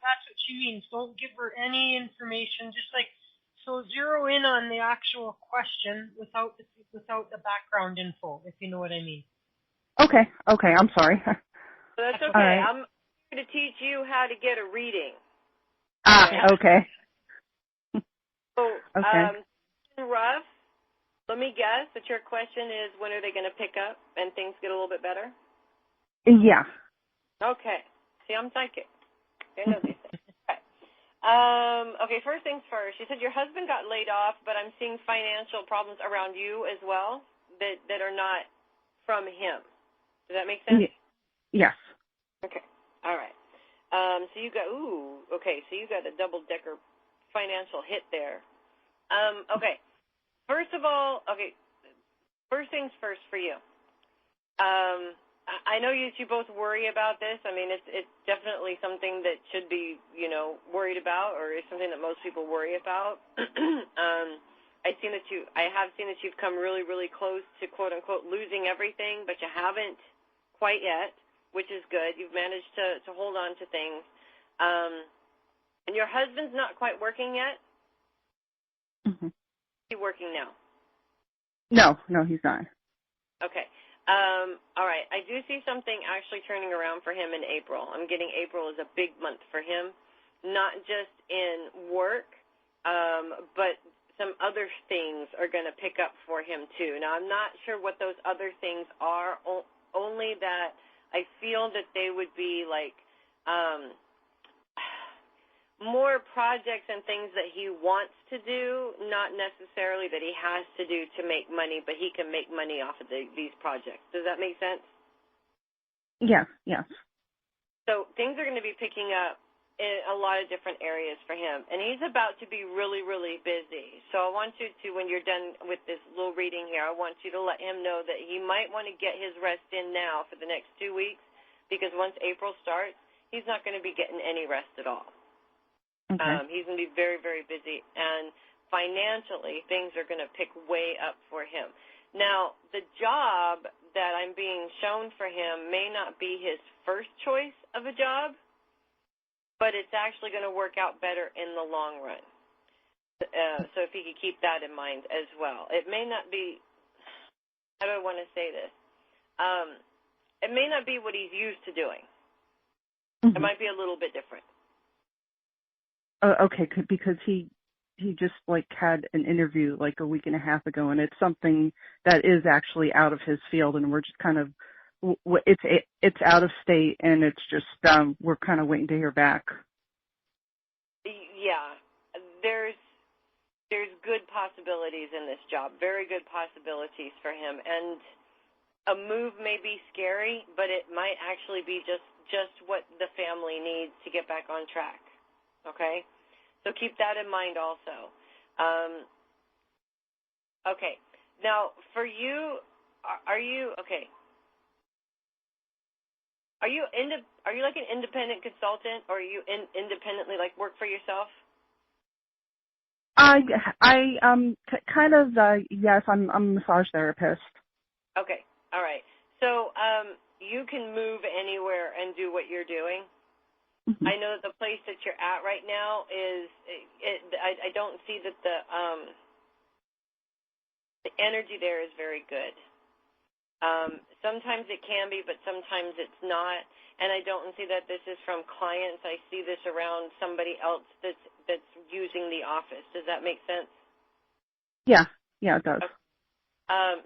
That's what she means. Don't give her any information. Just zero in on the actual question without the background info, if you know what I mean. Okay. I'm sorry. That's okay. Right. I'm here to teach you how to get a reading. Okay. So, okay. rough. Let me guess that your question is, when are they going to pick up and things get a little bit better? Yeah. Okay. See, I'm psychic. I know these things. Okay. Okay, first things first. You said your husband got laid off, but I'm seeing financial problems around you as well that are not from him. Does that make sense? Yes. Okay. All right. So you got a double-decker financial hit there. Okay. First of all, first things first for you. I know you both worry about this. I mean, it's definitely something that should be, worried about, or is something that most people worry about. I have seen that you've come really, really close to quote unquote losing everything, but you haven't quite yet, which is good. You've managed to hold on to things. And your husband's not quite working yet? Mm-hmm. Is he working now? No, he's not. Okay. All right. I do see something actually turning around for him in April. I'm getting April is a big month for him, not just in work, but some other things are going to pick up for him too. Now, I'm not sure what those other things are, only that I feel that they would be like more projects and things that he wants to do, not necessarily that he has to do to make money, but he can make money off of these projects. Does that make sense? Yes, yes. So things are going to be picking up in a lot of different areas for him. And he's about to be really, really busy. So I want you to, when you're done with this little reading here, I want you to let him know that he might want to get his rest in now for the next 2 weeks, because once April starts, he's not going to be getting any rest at all. Okay. He's going to be very, very busy. And financially, things are going to pick way up for him. Now, the job that I'm being shown for him may not be his first choice of a job, but it's actually going to work out better in the long run. So if he could keep that in mind as well. It may not be, how do I want to say this? It may not be what he's used to doing. Mm-hmm. It might be a little bit different. Okay, because he just had an interview a week and a half ago, and it's something that is actually out of his field, and we're just kind of it's out of state, and it's just we're kind of waiting to hear back. Yeah, there's good possibilities in this job, very good possibilities for him, and a move may be scary, but it might actually be just what the family needs to get back on track. Okay, so keep that in mind also. Okay, now for you, are you okay? Are you like an independent consultant, or are you independently work for yourself? I kind of yes. I'm a massage therapist. Okay, all right. So you can move anywhere and do what you're doing. Mm-hmm. I know that the place that you're at right now is. I don't see that the energy there is very good. Sometimes it can be, but sometimes it's not. And I don't see that this is from clients. I see this around somebody else that's using the office. Does that make sense? Yeah, it does. Okay.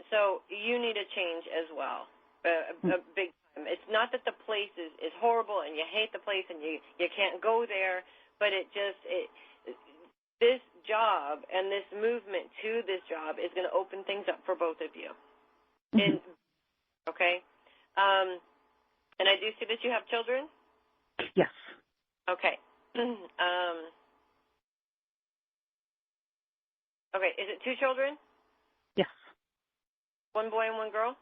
So you need a change as well, a big time. It's not that the place is horrible and you hate the place and you can't go there, but this job and this movement to this job is going to open things up for both of you. Mm-hmm. Okay. And I do see that you have children? Yes. Okay. Okay, is it 2 children? Yes. 1 boy and 1 girl?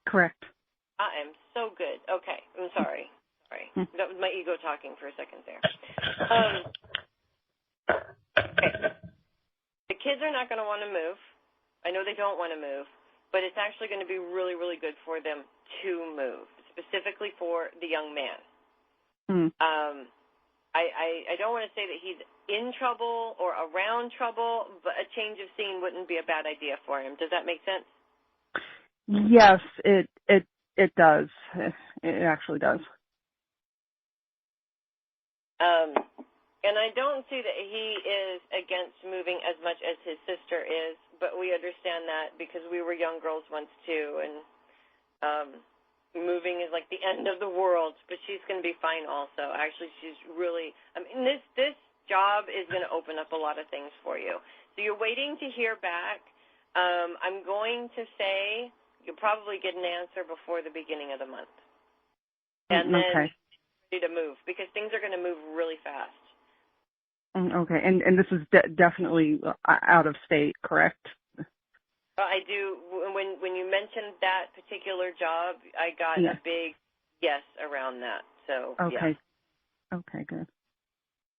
Correct. I am so good. Okay, I'm sorry. That was my ego talking for a second there. Okay. The kids are not going to want to move. I know they don't want to move, but it's actually going to be really, really good for them to move, specifically for the young man. I don't want to say that he's in trouble or around trouble, but a change of scene wouldn't be a bad idea for him. Does that make sense? Yes, it does. It actually does. And I don't see that he is against moving as much as his sister is, but we understand that because we were young girls once too, and moving is like the end of the world, but she's going to be fine also. Actually, she's really, this job is going to open up a lot of things for you. So you're waiting to hear back. I'm going to say you'll probably get an answer before the beginning of the month. And then ready to move, because things are going to move really fast. Okay, and this is definitely out of state, correct? I do. When you mentioned that particular job, I got a big yes around that. So okay, yeah. Okay, good.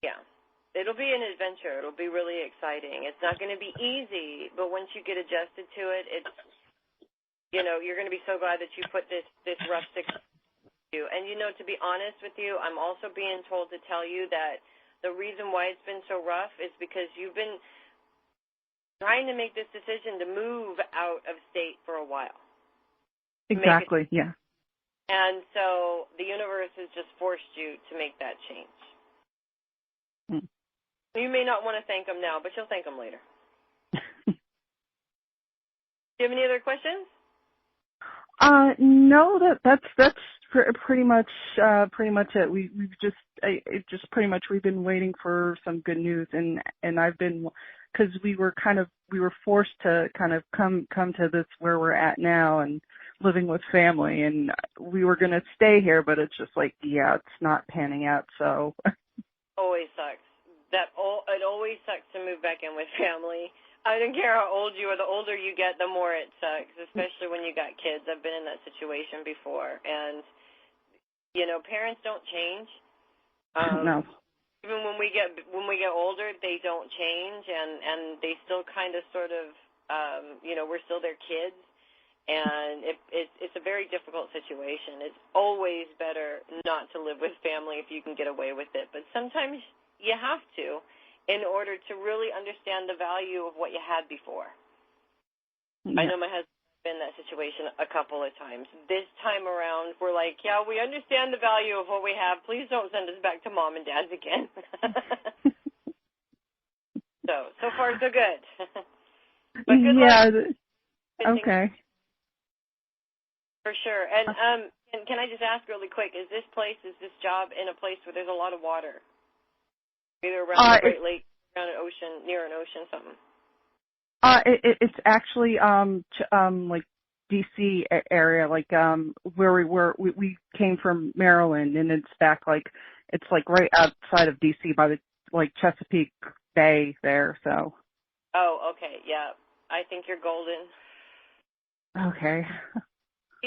Yeah, it'll be an adventure. It'll be really exciting. It's not going to be easy, but once you get adjusted to it, it's you're going to be so glad that you put this rough 6 you. And to be honest with you, I'm also being told to tell you that the reason why it's been so rough is because you've been trying to make this decision to move out of state for a while. Exactly, yeah. And so the universe has just forced you to make that change. You may not want to thank them now, but you'll thank them later. Do you have any other questions? No, that's pretty much it. We've just pretty much we've been waiting for some good news, and I've been, because we were forced to kind of come to this where we're at now and living with family, and we were gonna stay here, but it's just like, yeah, it's not panning out. So always sucks. It always sucks to move back in with family. I don't care how old you are. The older you get, the more it sucks, especially when you got kids. I've been in that situation before, and parents don't change. No. Even when we get older, they don't change, and they still kind of sort of we're still their kids, and it's a very difficult situation. It's always better not to live with family if you can get away with it, but sometimes you have to, in order to really understand the value of what you had before. Yeah. I know my husband's been in that situation a couple of times. This time around, we're like, yeah, we understand the value of what we have. Please don't send us back to mom and dad's again. So far, so good. But good luck. Okay. For sure. And can I just ask really quick, is this job in a place where there's a lot of water? Either around the Great Lake, around an ocean, near an ocean, something. It's actually like DC area, like where we came from Maryland, and it's right outside of DC by the Chesapeake Bay there. So. Oh, okay, yeah. I think you're golden. Okay.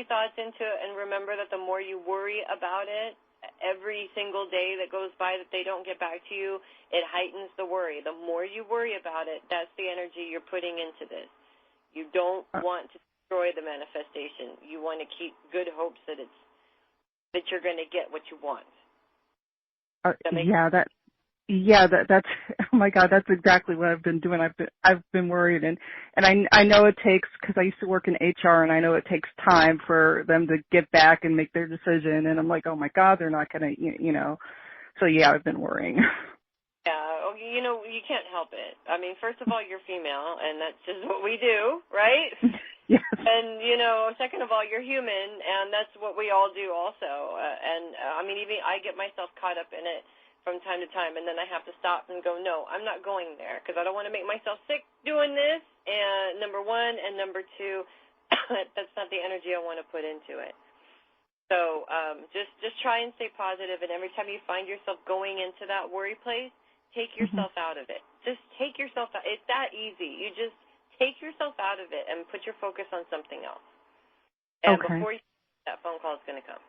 Thoughts into it, and remember that the more you worry about it, every single day that goes by that they don't get back to you, it heightens the worry. The more you worry about it, that's the energy you're putting into this. You don't want to destroy the manifestation. You want to keep good hopes that you're going to get what you want. That's oh my God, that's exactly what I've been doing. I've been worried, and I know it takes, because I used to work in HR, and I know it takes time for them to get back and make their decision, and I'm like, oh my God, they're not gonna, so yeah, I've been worrying. Yeah, you can't help it. I mean, first of all, you're female, and that's just what we do, right? Yes. And, second of all, you're human, and that's what we all do also. I mean, even I get myself caught up in it from time to time, and then I have to stop and go, no, I'm not going there, because I don't want to make myself sick doing this, and number one, and number two, that's not the energy I want to put into it. So just try and stay positive, and every time you find yourself going into that worry place, take yourself out of it. Just take yourself out. It's that easy. You just take yourself out of it and put your focus on something else. And before you, that phone call is going to come.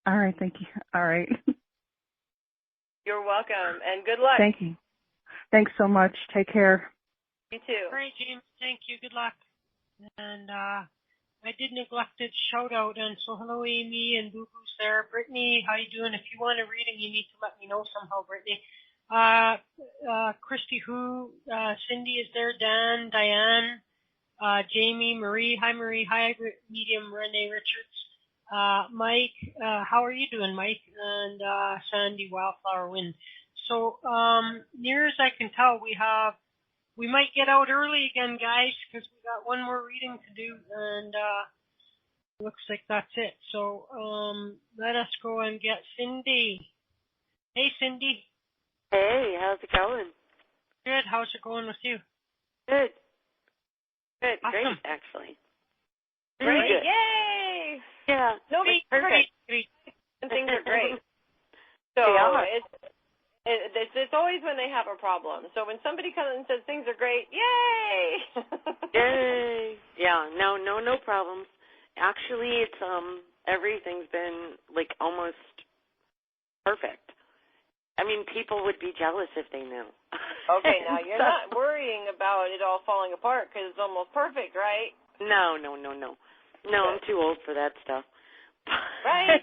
All right, thank you. All right. You're welcome, and good luck. Thank you. Thanks so much. Take care. You too. All right, James. Thank you. Good luck. And I did neglect to shout out, and so hello, Amy and Boo Boo's there. Brittany, how you doing? If you want a reading, you need to let me know somehow, Brittany. Christy, Cindy is there. Dan, Diane, Jamie, Marie. Hi, Marie. Hi, Medium Renee Richards. Mike, how are you doing, Mike? And Sandy, Wildflower Wind. So near as I can tell, we might get out early again, guys, because we got one more reading to do, and looks like that's it. So let us go and get Cindy. Hey, Cindy. Hey, how's it going? Good. How's it going with you? Good. Good. Awesome. Great, actually. Great. Good. Yay! Yeah. No, perfect. Things are great. So it's always when they have a problem. So when somebody comes and says things are great, yay! Yay! Yeah. No problems. Actually, it's everything's been like almost perfect. I mean, people would be jealous if they knew. Okay, now you're not worrying about it all falling apart because it's almost perfect, right? No. No, I'm too old for that stuff. Right?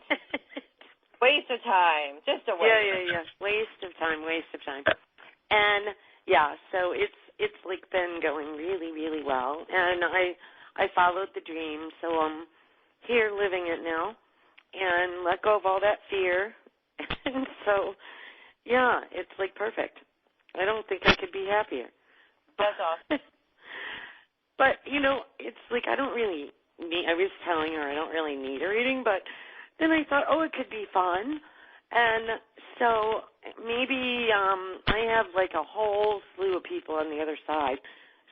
Waste of time. Just a waste. Yeah. Waste of time. And yeah, so it's like been going really, really well. And I followed the dream, so I'm here living it now and let go of all that fear. And so, yeah, it's like perfect. I don't think I could be happier. That's awesome. But, it's like I don't really need, I was telling her I don't really need a reading, but then I thought, oh, it could be fun. And so maybe I have like a whole slew of people on the other side.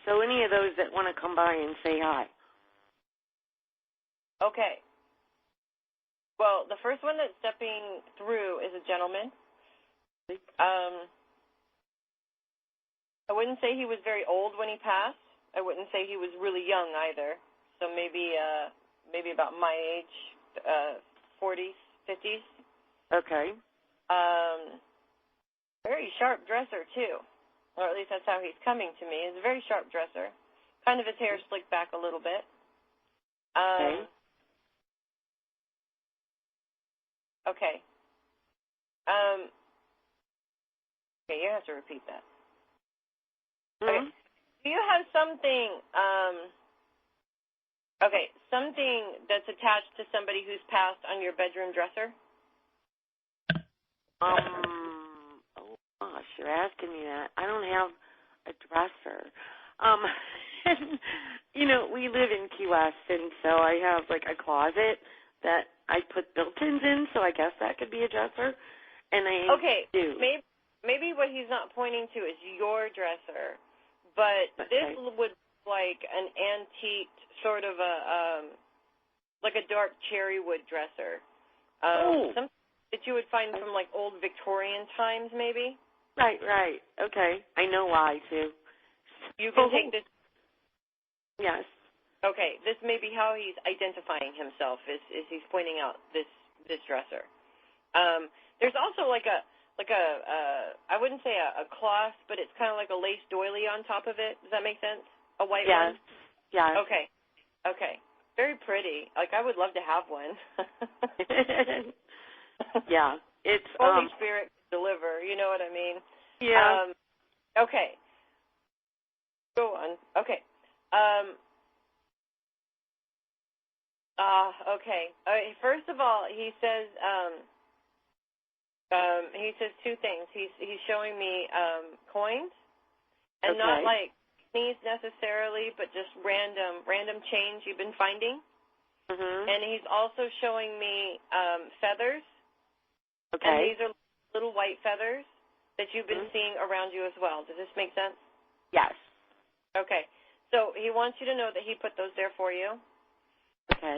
So any of those that want to come by and say hi. Okay. Well, the first one that's stepping through is a gentleman. I wouldn't say he was very old when he passed. I wouldn't say he was really young either. So maybe about my age, 40s, 50s. Okay. Very sharp dresser too, or at least that's how he's coming to me. He's a very sharp dresser. Kind of his hair slicked back a little bit. Okay. Okay. Okay, you have to repeat that. Mm-hmm. Okay. Do you have something, something that's attached to somebody who's passed on your bedroom dresser? Oh gosh, you're asking me that. I don't have a dresser. We live in Key West, and so I have like a closet that I put built-ins in, so I guess that could be a dresser. And I do. Maybe what he's not pointing to is your dresser, but this would be like an antique sort of like a dark cherry wood dresser. Something that you would find from like old Victorian times, maybe. Right. Okay. I know why too. You can take this. Yes. Okay, this may be how he's identifying himself, is he's pointing out this dresser. There's also like a I wouldn't say a cloth, but it's kind of like a lace doily on top of it. Does that make sense? A white one? Yes. Okay. Very pretty. Like, I would love to have one. Yeah. It's Holy Spirit deliver, you know what I mean? Yeah. Okay. Go on. Okay. Okay. First of all, he says two things. He's showing me coins, and not like pennies necessarily, but just random change you've been finding. Mm-hmm. And he's also showing me feathers. Okay. And these are little white feathers that you've been seeing around you as well. Does this make sense? Yes. Okay. So he wants you to know that he put those there for you. Okay.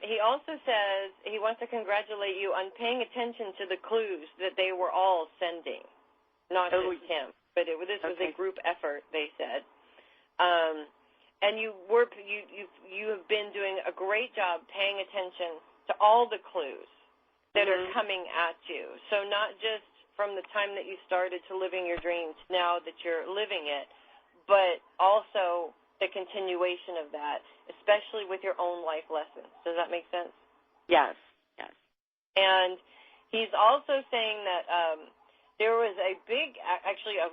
He also says he wants to congratulate you on paying attention to the clues that they were all sending, not just him. But this was a group effort, they said. And you have been doing a great job paying attention to all the clues that are coming at you. So not just from the time that you started to living your dreams, now that you're living it, but also the continuation of that, especially with your own life lessons. Does that make sense? Yes. And he's also saying that there was a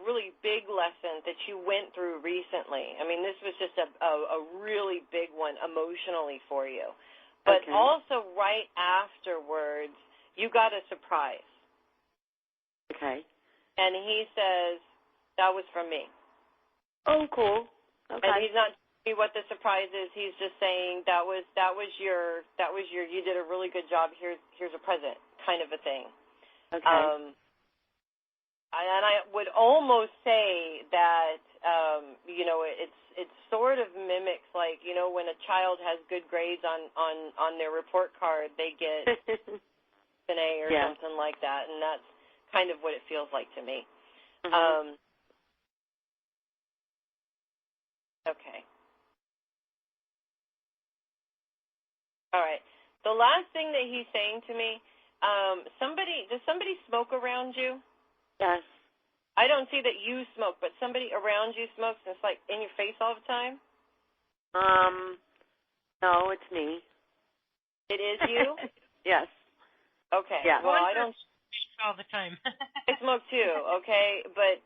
really big lesson that you went through recently. I mean, this was just a really big one emotionally for you. But also right afterwards, you got a surprise. Okay. And he says, that was from me. Oh, cool. Okay. And he's not telling me what the surprise is. He's just saying that was your you did a really good job. Here's a present kind of a thing. Okay. And I would almost say that it sort of mimics like, when a child has good grades on their report card, they get an A or something like that, and that's kind of what it feels like to me. Mm-hmm. Okay. All right. The last thing that he's saying to me, does somebody smoke around you? Yes. I don't see that you smoke, but somebody around you smokes, and it's like in your face all the time? No, it's me. It is you? Yes. Okay. Yeah. Well, I don't all the time. I smoke too, okay? But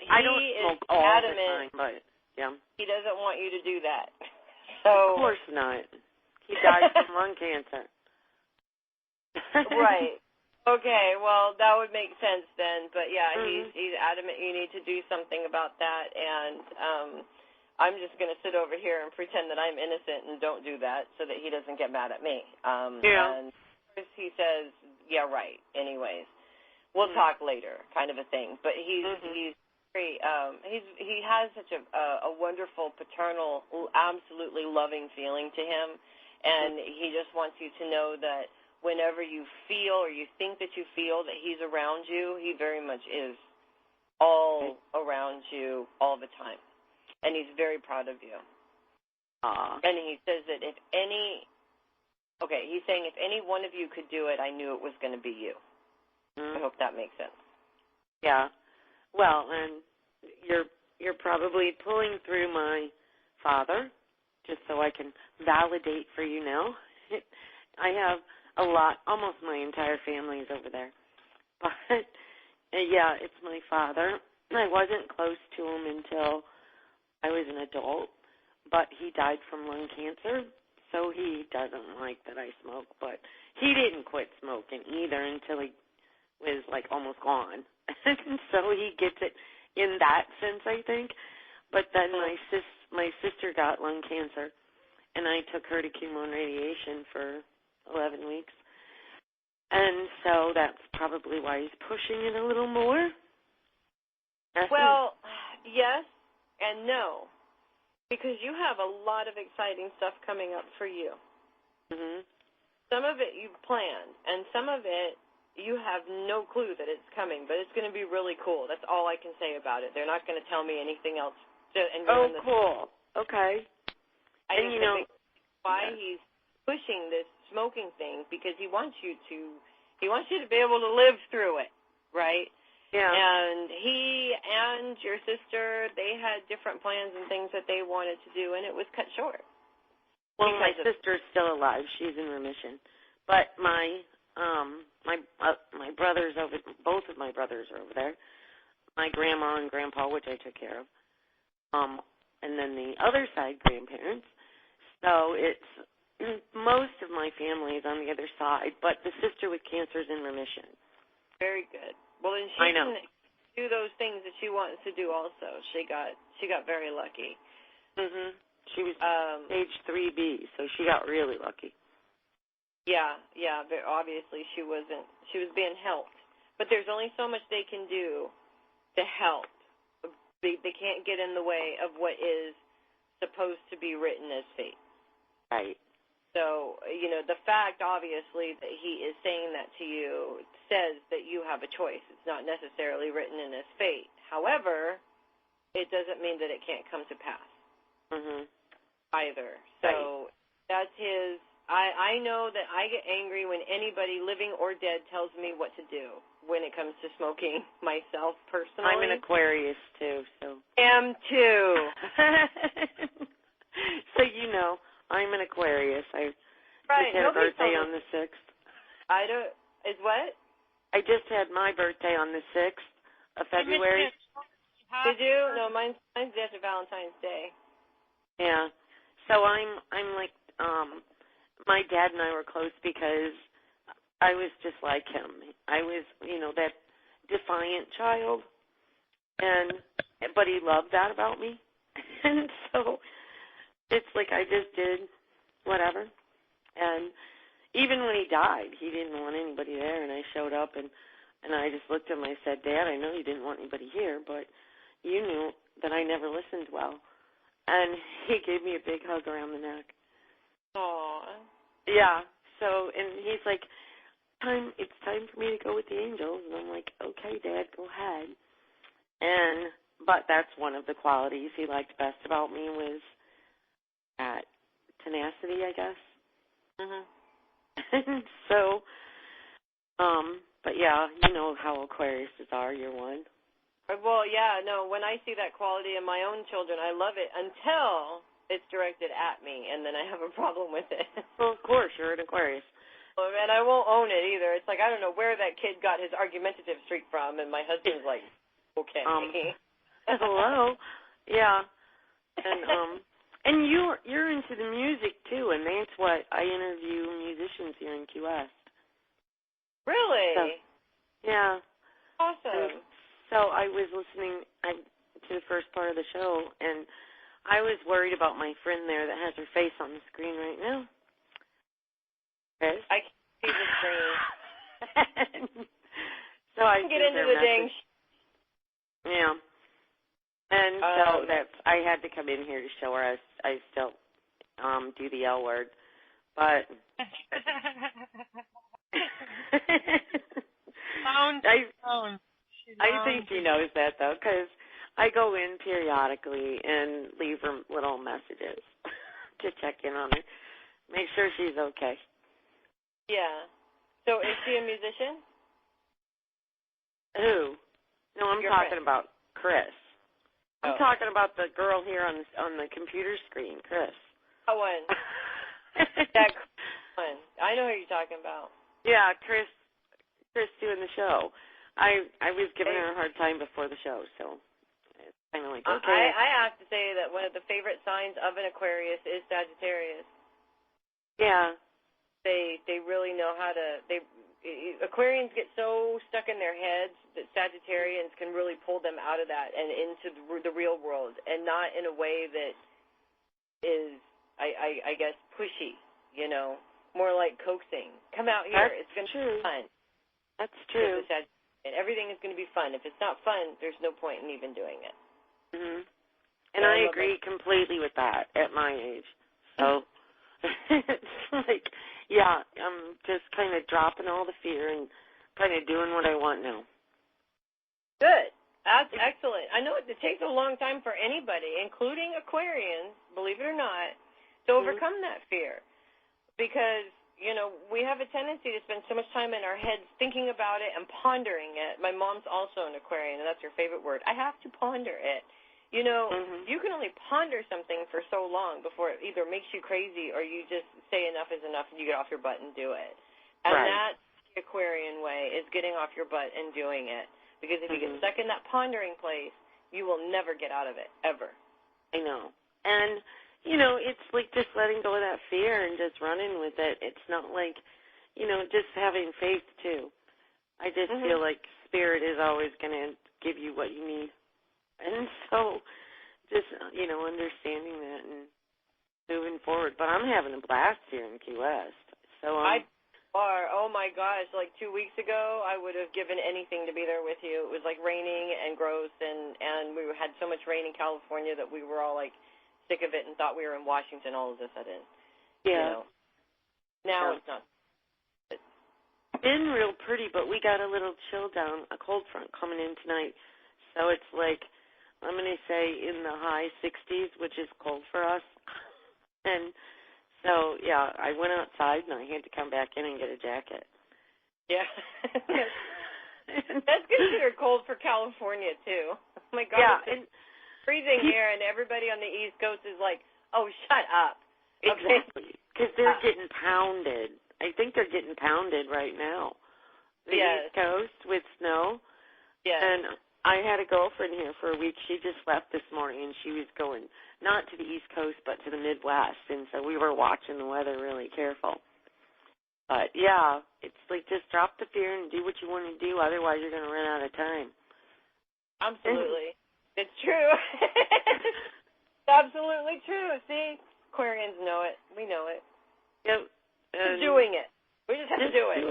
I don't he smoke is all adamant the time, but yeah. He doesn't want you to do that. So of course not. He died from lung cancer. Right. Okay, well, that would make sense then. But, yeah, he's adamant you need to do something about that. And I'm just going to sit over here and pretend that I'm innocent and don't do that so that he doesn't get mad at me. And course, he says, yeah, right, anyways. We'll talk later, kind of a thing. But he's very, he has such a wonderful, paternal, absolutely loving feeling to him. And he just wants you to know that whenever you feel or you think that you feel that he's around you, he very much is all around you all the time. And he's very proud of you. And he says that he's saying if any one of you could do it, I knew it was going to be you. I hope that makes sense. Yeah. Well, and you're probably pulling through my father, just so I can validate for you now. I have a lot, almost my entire family is over there. But, yeah, it's my father. I wasn't close to him until I was an adult, but he died from lung cancer, so he doesn't like that I smoke. But he didn't quit smoking either until he was, like, almost gone. So he gets it in that sense, I think. But then my sister got lung cancer, and I took her to chemo and radiation for 11 weeks. And so that's probably why he's pushing it a little more. Well, yes and no, because you have a lot of exciting stuff coming up for you. Some of it you've planned, and some of it you have no clue that it's coming, but it's going to be really cool. That's all I can say about it. They're not going to tell me anything else. Cool. Okay. And you know why he's pushing this smoking thing, because he wants you to be able to live through it, right? Yeah. And he and your sister, they had different plans and things that they wanted to do, and it was cut short. Well, my sister's still alive. She's in remission. But my brothers both of my brothers are over there. My grandma and grandpa, which I took care of. And then the other side, grandparents. So it's most of my family is on the other side, but the sister with cancer is in remission. Very good. Well, then she can do those things that she wants to do also. She got very lucky. She was stage 3B, so she got really lucky. Yeah, obviously she was being helped. But there's only so much they can do to help. They can't get in the way of what is supposed to be written as fate. Right. So, the fact, obviously, that he is saying that to you says that you have a choice. It's not necessarily written in as fate. However, it doesn't mean that it can't come to pass either. So that's his. I know that I get angry when anybody living or dead tells me what to do when it comes to smoking myself personally. I'm an Aquarius, too. So. Am too. So I'm an Aquarius. I just had a birthday on the 6th. Is what? I just had my birthday on the 6th of February. Did you? No, mine's after Valentine's Day. Yeah. So I'm like, my dad and I were close because I was just like him. I was, that defiant child, but he loved that about me. And so it's like I just did whatever. And even when he died, he didn't want anybody there, and I showed up, and I just looked at him and I said, Dad, I know you didn't want anybody here, but you knew that I never listened well. And he gave me a big hug around the neck. Aww. Yeah. So, and he's like, it's time for me to go with the angels. And I'm like, okay, Dad, go ahead. But that's one of the qualities he liked best about me was that tenacity, I guess. So, but yeah, you know how Aquariuses are. You're one. Well, yeah, no, when I see that quality in my own children, I love it until it's directed at me, and then I have a problem with it. Well, of course, you're an Aquarius. And I won't own it either. It's like, I don't know where that kid got his argumentative streak from, and my husband's like, okay. Hello? Yeah. And you're into the music, too, and that's what I interview musicians here in Key West. Really? So, yeah. Awesome. So I was listening to the first part of the show, and I was worried about my friend there that has her face on the screen right now. Chris? I can see the screen. So I get into the dang. Yeah. And so I had to come in here to show her I still do the L word, but I think she knows that though, because I go in periodically and leave her little messages to check in on her, make sure she's okay. Yeah. So is she a musician? Who? No, I'm talking about Chris. I'm talking about the girl here on the computer screen, Chris. That one. That one. I know who you're talking about. Yeah, Chris doing the show. I was giving her a hard time before the show, so it's kind of like, okay. I have to say that one of the favorite signs of an Aquarius is Sagittarius. Yeah. They really know how to. Aquarians get so stuck in their heads that Sagittarians can really pull them out of that and into the real world, and not in a way that is, I guess, pushy, more like coaxing. Come out here. It's going to be fun. That's true. And everything is going to be fun. If it's not fun, there's no point in even doing it. Mm-hmm. And I agree completely with that at my age. So it's like, yeah, I'm just kind of dropping all the fear and kind of doing what I want now. Good. That's excellent. I know it takes a long time for anybody, including Aquarians, believe it or not, to overcome that fear. Because, we have a tendency to spend so much time in our heads thinking about it and pondering it. My mom's also an Aquarian, and that's her favorite word. I have to ponder it. You can only ponder something for so long before it either makes you crazy or you just say enough is enough and you get off your butt and do it. And that's the Aquarian way, is getting off your butt and doing it. Because if you get stuck in that pondering place, you will never get out of it, ever. I know. And, it's like just letting go of that fear and just running with it. It's not like, just having faith, too. I just feel like Spirit is always going to give you what you need. And so just, understanding that and moving forward. But I'm having a blast here in Key West. So oh, my gosh, like 2 weeks ago, I would have given anything to be there with you. It was like raining and gross, and we had so much rain in California that we were all like sick of it and thought we were in Washington all of a sudden. Yeah. Now it's not. It's been real pretty, but we got a little chill down, a cold front coming in tonight. So it's like, I'm going to say in the high 60s, which is cold for us. And so, yeah, I went outside and I had to come back in and get a jacket. Yeah. That's considered cold for California, too. Oh, my God. Yeah, it's freezing here, and everybody on the East Coast is like, oh, shut up. Exactly. Because they're getting pounded. I think they're getting pounded right now. The East Coast with snow. Yeah. And I had a girlfriend here for a week. She just left this morning, and she was going not to the East Coast but to the Midwest, and so we were watching the weather really careful. But, yeah, it's like just drop the fear and do what you want to do, otherwise you're going to run out of time. Absolutely. It's true. Absolutely true. See, Aquarians know it. We know it. Yep. Just doing it. We just have to do it.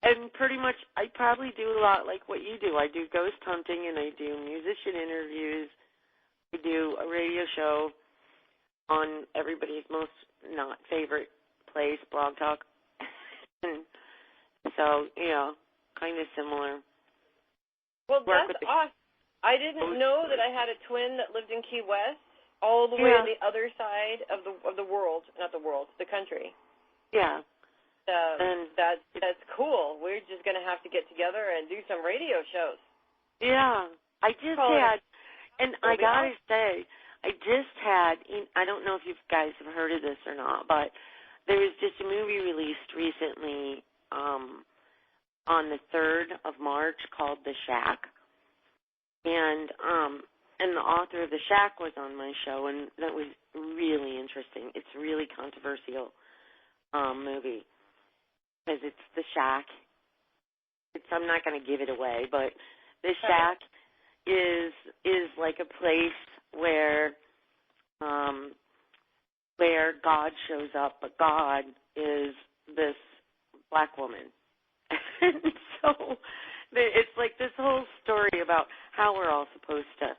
And pretty much, I probably do a lot like what you do. I do ghost hunting, and I do musician interviews. I do a radio show on everybody's most not favorite place, Blog Talk. And so, kind of similar. Well, that's awesome. I didn't know that I had a twin that lived in Key West, all the way on the other side of the world, not the world, the country. Yeah. And that's cool. We're just going to have to get together and do some radio shows. Yeah. I gotta say, I don't know if you guys have heard of this or not, but there was just a movie released recently on the 3rd of March called The Shack. And the author of The Shack was on my show, and that was really interesting. It's a really controversial movie because it's The Shack. I'm not going to give it away, but The Shack is like a place where God shows up, but God is this black woman, And so it's like this whole story about how we're all supposed to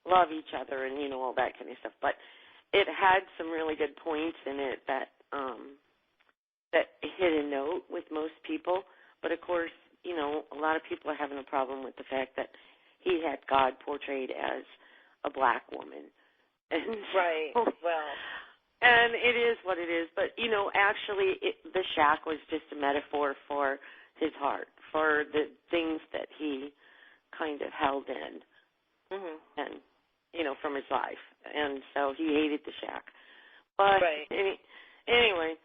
love each other and, all that kind of stuff. But it had some really good points in it that hit a note with most people. But, of course, a lot of people are having a problem with the fact that he had God portrayed as a black woman. And right. Well. And it is what it is. But, actually the shack was just a metaphor for his heart, for the things that he kind of held in and, from his life. And so he hated the shack. But anyway,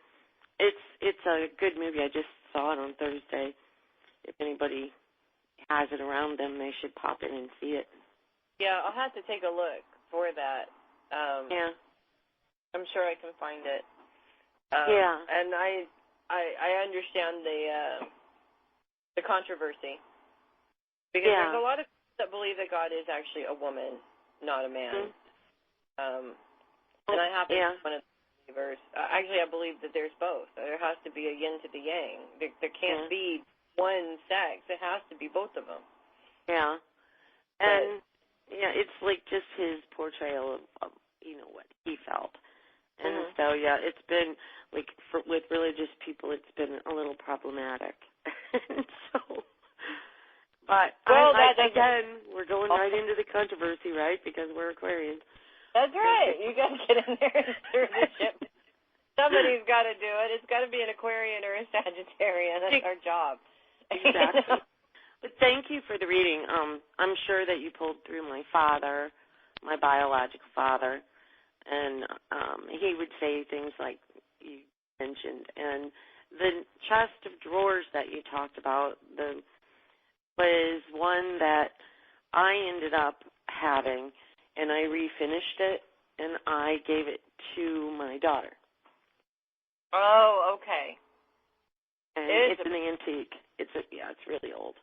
it's a good movie. I just saw it on Thursday. If anybody has it around them, they should pop in and see it. Yeah, I'll have to take a look for that. Yeah. I'm sure I can find it. Yeah. And I understand the controversy. Because there's a lot of people that believe that God is actually a woman, not a man. And I happen to be one of the believers. Actually, I believe that there's both. There has to be a yin to the yang. There can't be one sex. It has to be both of them. Yeah. And, it's like just his portrayal of what he felt. And so, it's been, like, with religious people, it's been a little problematic. So, but, again, we're going right into the controversy, right, because we're Aquarians. That's right. You got to get in there and stir the ship. Somebody's got to do it. It's got to be an Aquarian or a Sagittarian. That's our job. Exactly. But thank you for the reading. I'm sure that you pulled through my father, my biological father, and he would say things like you mentioned. And the chest of drawers that you talked about was one that I ended up having, and I refinished it, and I gave it to my daughter. Oh, okay. And it's an antique. It's really old.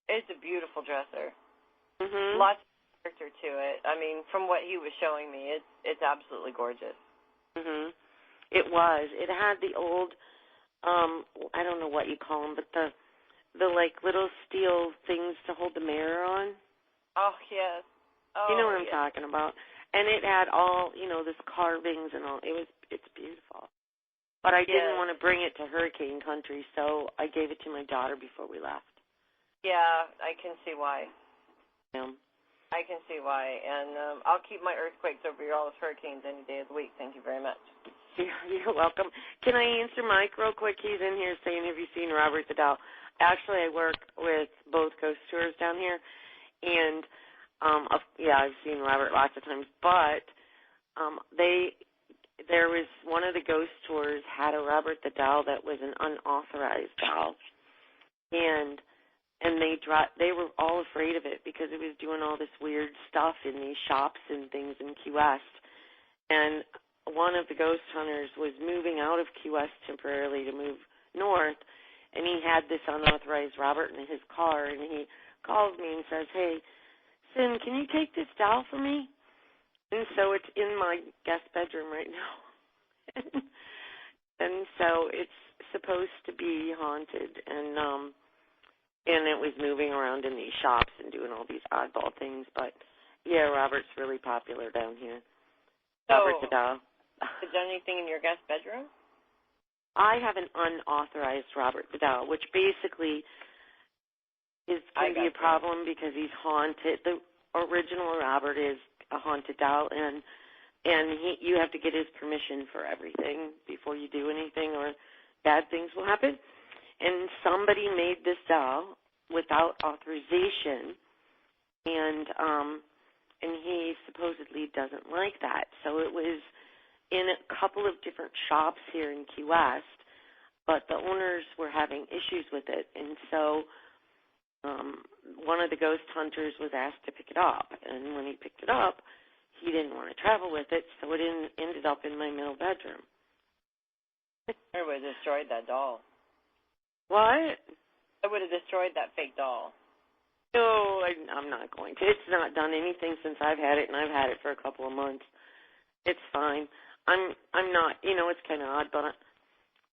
It's a beautiful dresser. Mm-hmm. Lots of character to it. I mean, from what he was showing me, it's absolutely gorgeous. Mhm. It was. It had the old, I don't know what you call them, but the like little steel things to hold the mirror on. Oh yes. Oh, you know what I'm talking about. And it had all, this carvings and all. It's beautiful. But I didn't want to bring it to hurricane country, so I gave it to my daughter before we left. Yeah, I can see why. Yeah. I can see why. And I'll keep my earthquakes over your all's hurricanes any day of the week. Thank you very much. You're welcome. Can I answer Mike real quick? He's in here saying, have you seen Robert the Doll? Actually, I work with both ghost tours down here. And, I've seen Robert lots of times. But there was one of the ghost tours had a Robert the Doll that was an unauthorized doll. And they were all afraid of it because it was doing all this weird stuff in these shops and things in Key West. And one of the ghost hunters was moving out of Key West temporarily to move north, and he had this unauthorized Robert in his car, and he calls me and says, hey, Sin, can you take this doll for me? And so it's in my guest bedroom right now. And so it's supposed to be haunted, and it was moving around in these shops and doing all these oddball things. But, yeah, Robert's really popular down here. So, Robert the Doll. Is there anything in your guest bedroom? I have an unauthorized Robert the Doll, which basically can be a problem because he's haunted. The original Robert is a haunted doll, and you have to get his permission for everything before you do anything, or bad things will happen. And somebody made this doll without authorization, and he supposedly doesn't like that. So it was in a couple of different shops here in Key West, but the owners were having issues with it, and so one of the ghost hunters was asked to pick it up, and when he picked it up, he didn't want to travel with it, so it ended up in my middle bedroom. I would have destroyed that doll. What? I would have destroyed that fake doll. No, I'm not going to. It's not done anything since I've had it, and I've had it for a couple of months. It's fine. I'm not, it's kind of odd, but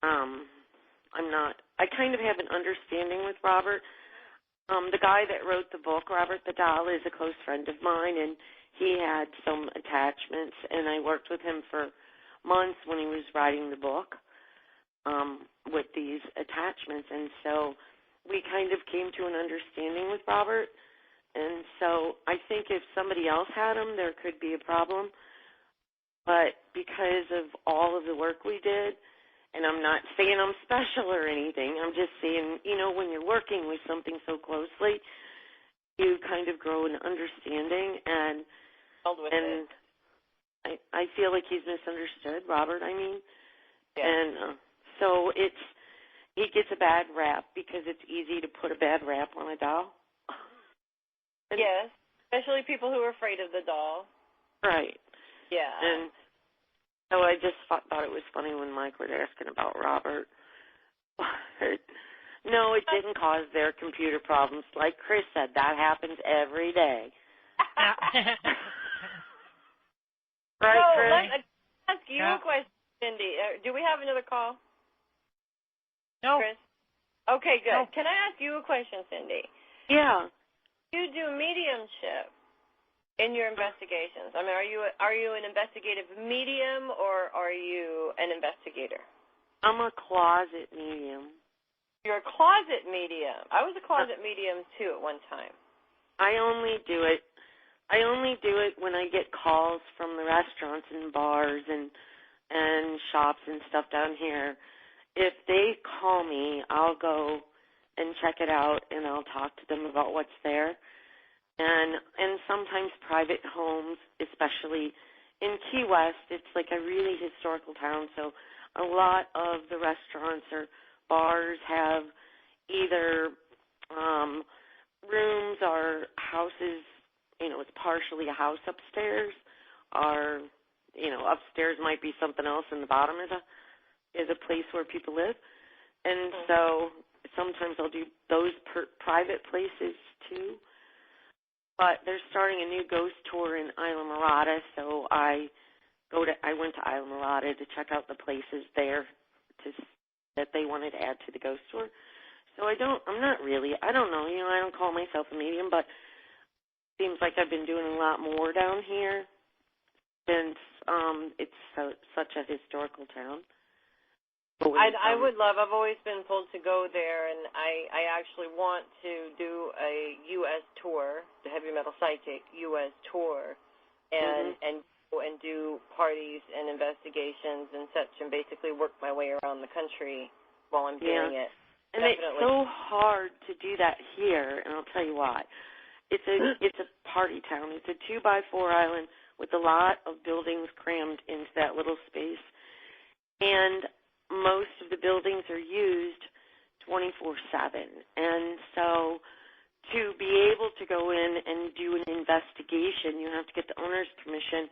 I'm not I kind of have an understanding with Robert. The guy that wrote the book, Robert the Doll, is a close friend of mine, and he had some attachments, and I worked with him for months when he was writing the book with these attachments, and so we kind of came to an understanding with Robert, and so I think if somebody else had him, there could be a problem, but because of all of the work we did, and I'm not saying I'm special or anything, I'm just saying, when you're working with something so closely, you kind of grow an understanding, and I feel like he's misunderstood, Robert, I mean. Yeah. And so he gets a bad rap because it's easy to put a bad rap on a doll. Yes, especially people who are afraid of the doll. Right. Yeah. And so I just thought it was funny when Mike was asking about Robert. No, it didn't cause their computer problems. Like Chris said, that happens every day. Right, so Chris? Let me ask you a question, Cindy. Do we have another call? No. Chris? Okay, good. No. Can I ask you a question, Cindy? Yeah. You do mediumship in your investigations. I mean, are you an investigative medium or are you an investigator? I'm a closet medium. You're a closet medium. I was a closet medium, too, at one time. I only do it when I get calls from the restaurants and bars and shops and stuff down here. If they call me, I'll go and check it out, and I'll talk to them about what's there. And sometimes private homes, especially in Key West, it's like a really historical town, so a lot of the restaurants or bars have either rooms or houses, it's partially a house upstairs, or, upstairs might be something else, and the bottom is a place where people live. And so sometimes I'll do those private places too. But they're starting a new ghost tour in Islamorada, so I went to Islamorada to check out the places there that they wanted to add to the ghost tour. So I don't know, I don't call myself a medium, but it seems like I've been doing a lot more down here since it's such a historical town. I've always been pulled to go there, and I actually want to do a U.S. tour, the Heavy Metal Psychic U.S. tour, and go and do parties and investigations and such, and basically work my way around the country while I'm doing it. And Definitely. It's so hard to do that here, and I'll tell you why. It's a party town. It's a 2x4 island with a lot of buildings crammed into that little space, and most of the buildings are used 24/7, and so to be able to go in and do an investigation, you have to get the owner's permission,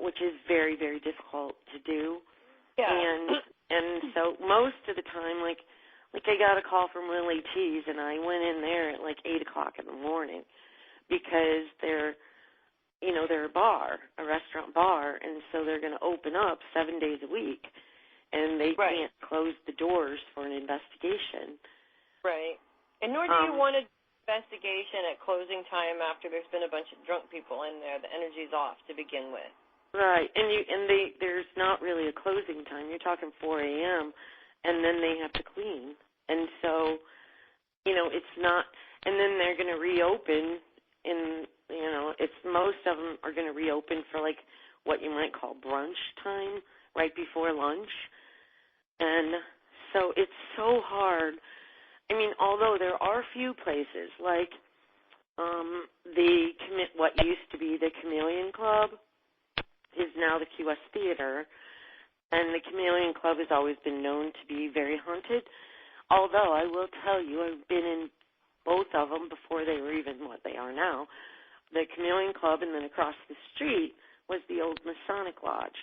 which is very, very difficult to do. Yeah. And so most of the time, like I got a call from Lily T's, and I went in there at like 8 o'clock in the morning because they're a restaurant bar, and so they're going to open up 7 days a week. And they can't close the doors for an investigation. Right. And nor do you want an investigation at closing time after there's been a bunch of drunk people in there. The energy's off to begin with. Right. And there's not really a closing time. You're talking 4 a.m., and then they have to clean. And so, it's not – and then they're going to reopen most of them are going to reopen for, like, what you might call brunch time, right before lunch. And so it's so hard. I mean, although there are a few places, like what used to be the Chameleon Club is now the Key West Theater, and the Chameleon Club has always been known to be very haunted. Although I will tell you, I've been in both of them before they were even what they are now. The Chameleon Club, and then across the street was the old Masonic Lodge.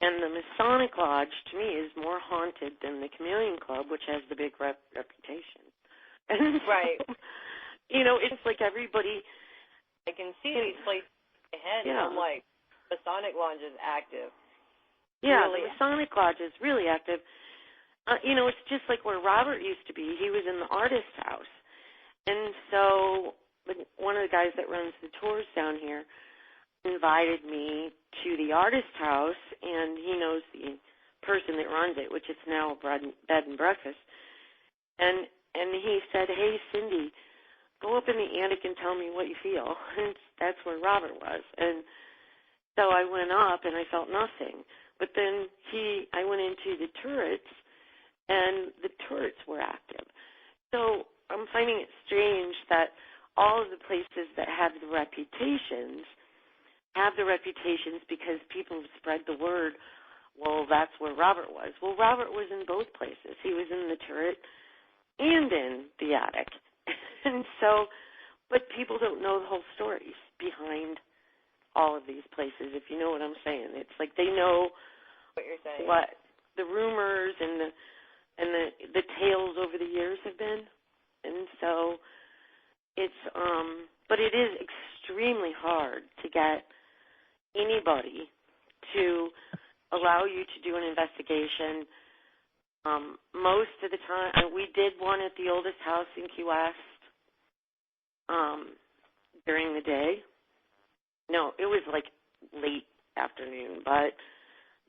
And the Masonic Lodge, to me, is more haunted than the Chameleon Club, which has the big reputation. And right. So, it's like everybody... I can see these places ahead, and I'm like, Masonic Lodge is active. Yeah, really the Masonic Lodge is really active. it's just like where Robert used to be. He was in the artist house. And so one of the guys that runs the tours down here invited me to the artist house, and he knows the person that runs it, which is now a bed and breakfast. And he said, "Hey, Cindy, go up in the attic and tell me what you feel." And that's where Robert was. And so I went up, and I felt nothing. But then I went into the turrets, and the turrets were active. So I'm finding it strange that all of the places that have the reputations because people spread the word, well, that's where Robert was. Well, Robert was in both places. He was in the turret and in the attic. And so, but people don't know the whole stories behind all of these places, if you know what I'm saying. It's like they know what you're saying, what the rumors and the tales over the years have been. And so it's but it is extremely hard to get anybody to allow you to do an investigation. Most of the time, we did one at the oldest house in Key West during the day. No, it was like late afternoon, but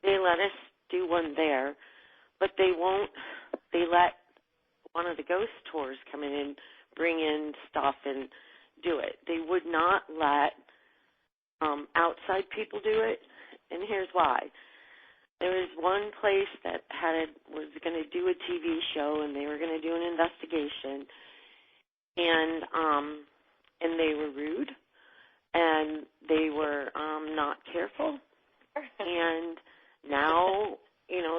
they let us do one there. But they let one of the ghost tours come in and bring in stuff and do it. They would not let outside people do it, and here's why. There was one place that was going to do a TV show, and they were going to do an investigation, and they were rude, and they were not careful, and now,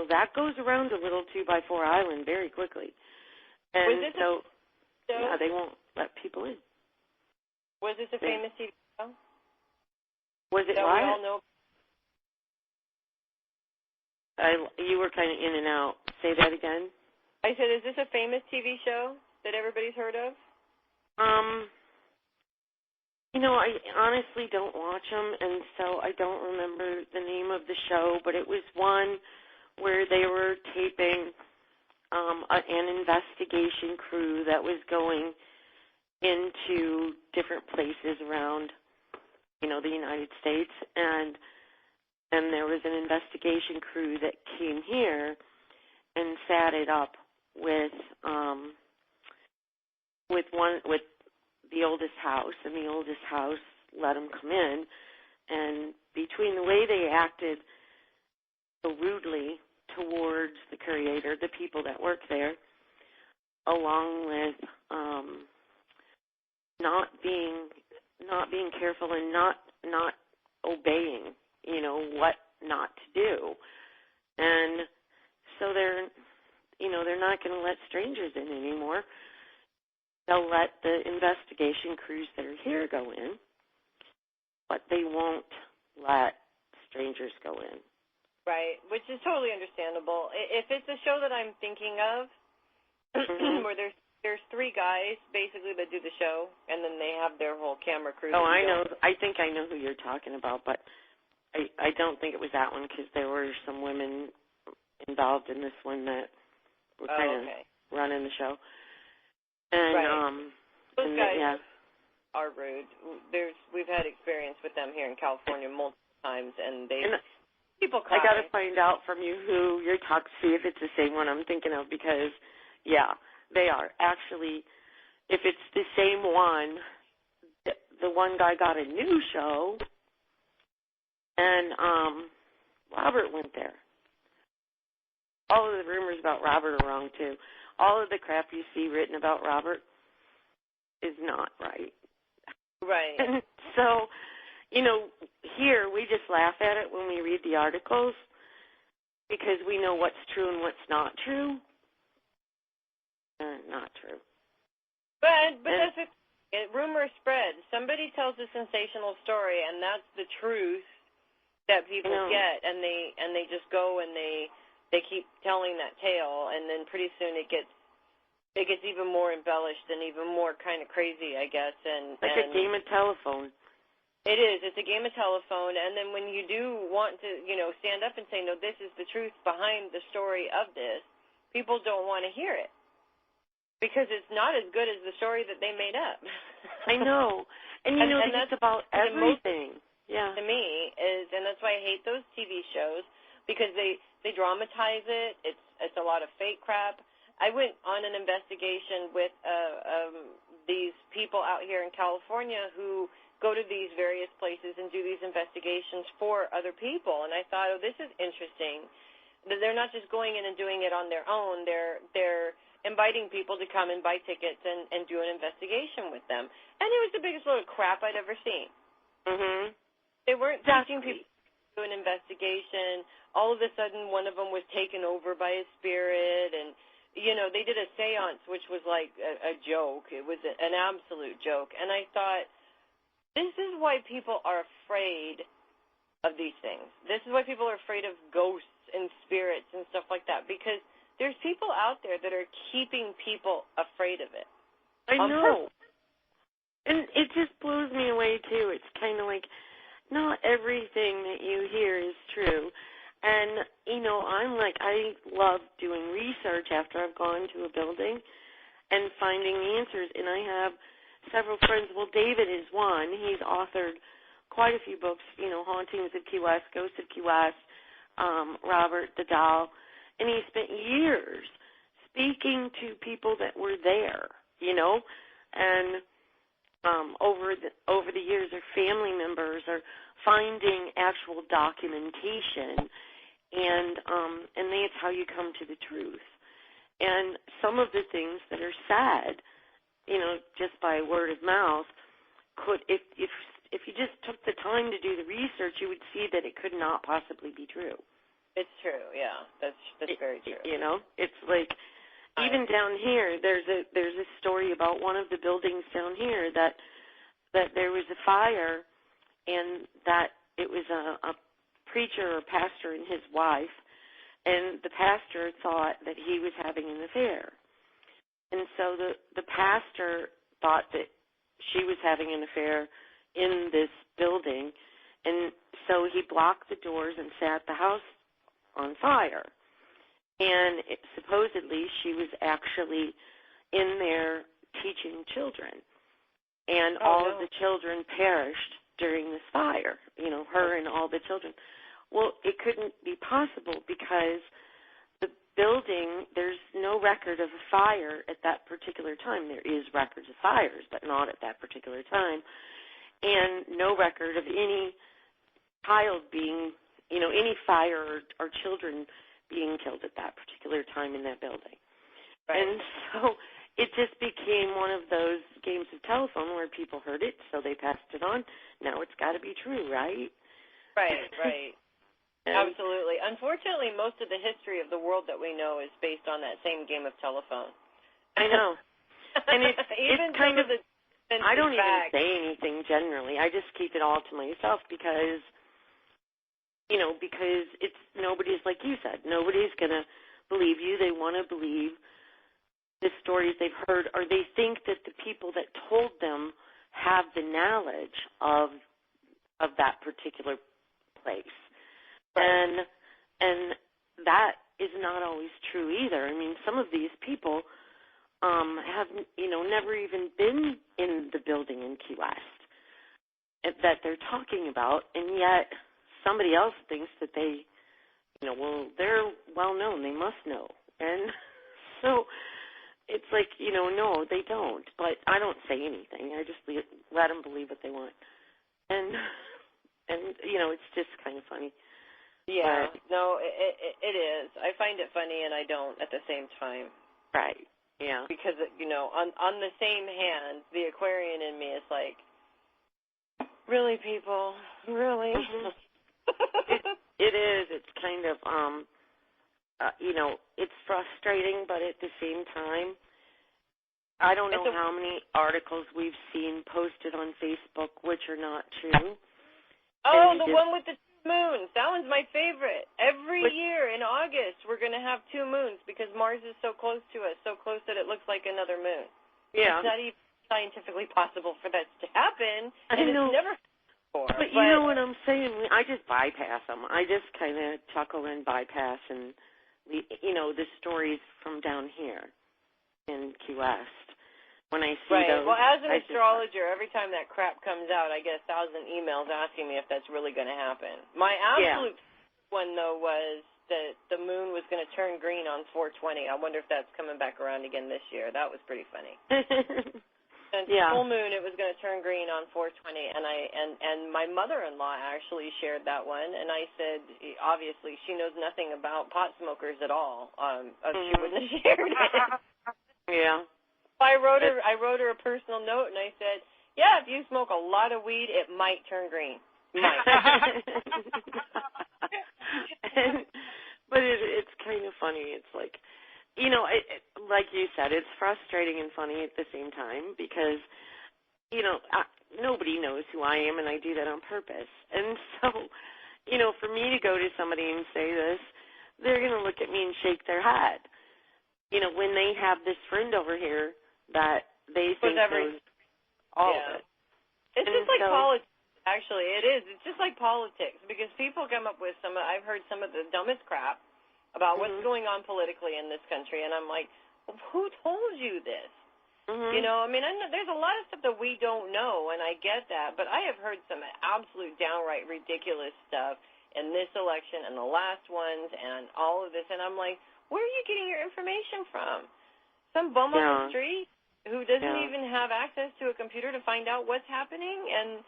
that goes around a little 2x4 Island very quickly. And so, yeah, they won't let people in. Was this a famous TV show? Was it that what? we all know? You were kind of in and out. Say that again. I said, is this a famous TV show that everybody's heard of? I honestly don't watch them, and so I don't remember the name of the show, but it was one where they were taping an investigation crew that was going into different places around, the United States, and there was an investigation crew that came here and sat it up with the oldest house, and the oldest house let them come in, and between the way they acted so rudely towards the creator, the people that work there, along with not being careful and not obeying, what not to do. And so they're not going to let strangers in anymore. They'll let the investigation crews that are here go in, but they won't let strangers go in. Right, which is totally understandable. If it's a show that I'm thinking of, where there's three guys basically that do the show, and then they have their whole camera crew. Oh, I know. I think I know who you're talking about, but I don't think it was that one because there were some women involved in this one that were kind of running the show. And right. Those guys yeah. are rude. We've had experience with them here in California multiple times, and people cry. I got to find out from you who you're talking to, see if it's the same one I'm thinking of, because, yeah, they are. Actually, if it's the same one, the one guy got a new show, and Robert went there. All of the rumors about Robert are wrong, too. All of the crap you see written about Robert is not right. Right. And so, here we just laugh at it when we read the articles because we know what's true and what's not true. Not true. But that's rumors spread. Somebody tells a sensational story, and that's the truth that people get, and they just go and they keep telling that tale, and then pretty soon it gets even more embellished and even more kind of crazy, I guess. And like a game of telephone. It is. It's a game of telephone, and then when you do want to, stand up and say, no, this is the truth behind the story of this, people don't want to hear it because it's not as good as the story that they made up. I know. And that's about everything. Yeah. To me and that's why I hate those TV shows because they dramatize it. It's a lot of fake crap. I went on an investigation with these people out here in California who go to these various places and do these investigations for other people. And I thought, this is interesting. They're not just going in and doing it on their own. They're inviting people to come and buy tickets and do an investigation with them. And it was the biggest load of crap I'd ever seen. Mhm. They weren't teaching people to do an investigation. All of a sudden, one of them was taken over by a spirit, and they did a seance, which was like a joke. It was an absolute joke. And I thought, this is why people are afraid of these things. This is why people are afraid of ghosts and spirits and stuff like that, because there's people out there that are keeping people afraid of it. I know. And it just blows me away, too. It's kind of like not everything that you hear is true. And, I love doing research after I've gone to a building and finding the answers. And I have several friends. Well, David is one. He's authored quite a few books, Hauntings of Key West, Ghosts of Key West, Robert the Doll. And he spent years speaking to people that were there, and over the years, their family members are finding actual documentation, and that's how you come to the truth. And some of the things that are said, just by word of mouth, could, if you just took the time to do the research, you would see that it could not possibly be true. It's true, yeah. That's very true. It's like even down here, there's a story about one of the buildings down here that there was a fire, and that it was a preacher or pastor and his wife, and the pastor thought that he was having an affair. And so the pastor thought that she was having an affair in this building, and so he blocked the doors and set the house on fire. And supposedly she was actually in there teaching children. And all of the children perished during this fire, her and all the children. Well, it couldn't be possible because the building, there's no record of a fire at that particular time. There is records of fires, but not at that particular time. And no record of any child being, any fire or children being killed at that particular time in that building. Right. And so it just became one of those games of telephone where people heard it, so they passed it on. Now it's got to be true, right? Right. Absolutely. Unfortunately, most of the history of the world that we know is based on that same game of telephone. I know. And it's kind of, I don't even say anything generally. I just keep it all to myself because it's nobody's, like you said, nobody's going to believe you. They want to believe the stories they've heard, or they think that the people that told them have the knowledge of that particular place. Right. And that is not always true either. I mean, some of these people have, never even been in the building in Key West that they're talking about, and yet somebody else thinks that they, they're well known, they must know. And so it's like, no, they don't. But I don't say anything. I just let them believe what they want. And it's just kind of funny. Yeah, no, it is. I find it funny, and I don't at the same time. Right, yeah. Because, on the same hand, the Aquarian in me is like, really, people? Really? Mm-hmm. It is. It's kind of, it's frustrating, but at the same time, I don't know how many articles we've seen posted on Facebook which are not true. Oh, the one with the moons. That one's my favorite. Every year in August, we're going to have 2 moons because Mars is so close to us, so close that it looks like another moon. Yeah. It's not even scientifically possible for that to happen, and I know. it's never before. But you know what I'm saying? I just bypass them. I just kind of chuckle and bypass, and the stories from down here in Key West. When I see right. those, well, as an astrologer, every time that crap comes out, I get 1,000 emails asking me if that's really going to happen. My absolute one, though, was that the moon was going to turn green on 4/20. I wonder if that's coming back around again this year. That was pretty funny. And full moon, it was going to turn green on 4/20, and my mother-in-law actually shared that one, and I said, obviously, she knows nothing about pot smokers at all. She wouldn't have shared it. Yeah. I wrote her a personal note, and I said, yeah, if you smoke a lot of weed, it might turn green. Might. But it's kind of funny. It's like, like you said, it's frustrating and funny at the same time because, nobody knows who I am, and I do that on purpose. And so, for me to go to somebody and say this, they're going to look at me and shake their head. When they have this friend over here that they think knows all of it. It's just like politics, actually. It is. It's just like politics because people come up with I've heard some of the dumbest crap about what's going on politically in this country, and I'm like, well, who told you this? There's a lot of stuff that we don't know, and I get that, but I have heard some absolute downright ridiculous stuff in this election and the last ones and all of this, and I'm like, where are you getting your information from? Some bum on the street who doesn't even have access to a computer to find out what's happening, and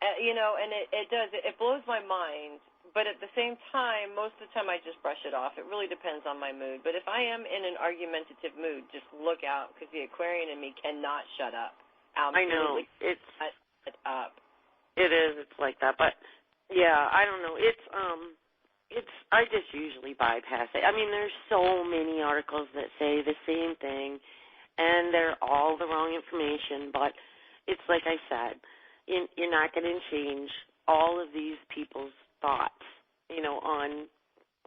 it blows my mind. But at the same time, most of the time I just brush it off. It really depends on my mood. But if I am in an argumentative mood, just look out because the Aquarian in me cannot shut up. I know it's shut up. It is. It's like that. But yeah, I don't know. I just usually bypass it. There's so many articles that say the same thing, and they're all the wrong information. But it's like I said, you're not going to change all of these people's thoughts,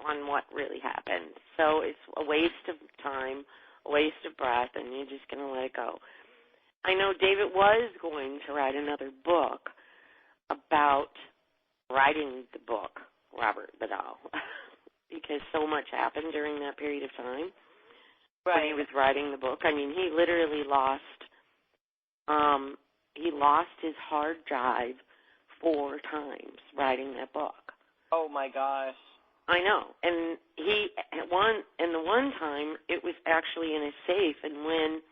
on what really happened. So it's a waste of time, a waste of breath, and you're just going to let it go. I know David was going to write another book about writing the book, Robert the Doll, because so much happened during that period of time when he was writing the book. He literally lost his hard drive 4 times writing that book. Oh my gosh. I know. And the one time it was actually in a safe, and when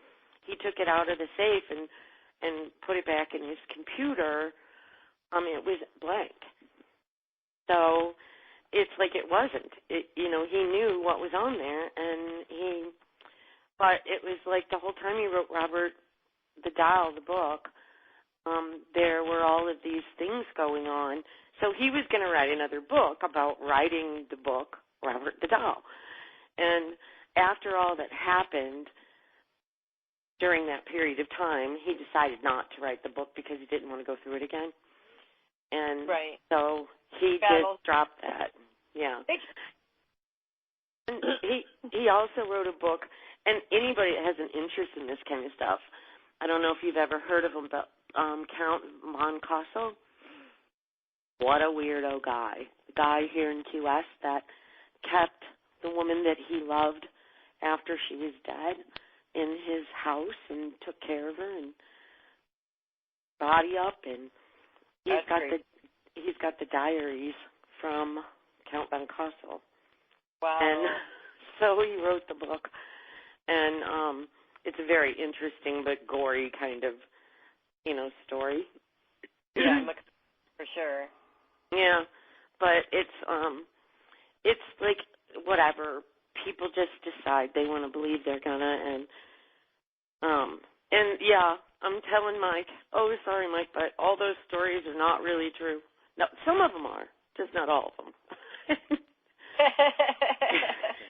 he took it out of the safe and put it back in his computer, it was blank. So it's like it wasn't. He knew what was on there, but it was like the whole time he wrote Robert the Dial, the book, there were all of these things going on. So he was going to write another book about writing the book, Robert the Doll. And after all that happened during that period of time, he decided not to write the book because he didn't want to go through it again. And so he just dropped that. Yeah. And he also wrote a book, and anybody that has an interest in this kind of stuff, I don't know if you've ever heard of him, but Count Moncasso. What a weirdo guy. The guy here in Key West that kept the woman that he loved after she was dead in his house and took care of her and body up, and he's got the diaries from Count Moncasso. Wow. And so he wrote the book, and it's a very interesting but gory kind of, story. Yeah, for sure. Yeah, but it's like whatever. People just decide they want to believe they're gonna, and yeah, I'm telling Mike. Oh, sorry, Mike, but all those stories are not really true. No, some of them are, just not all of them.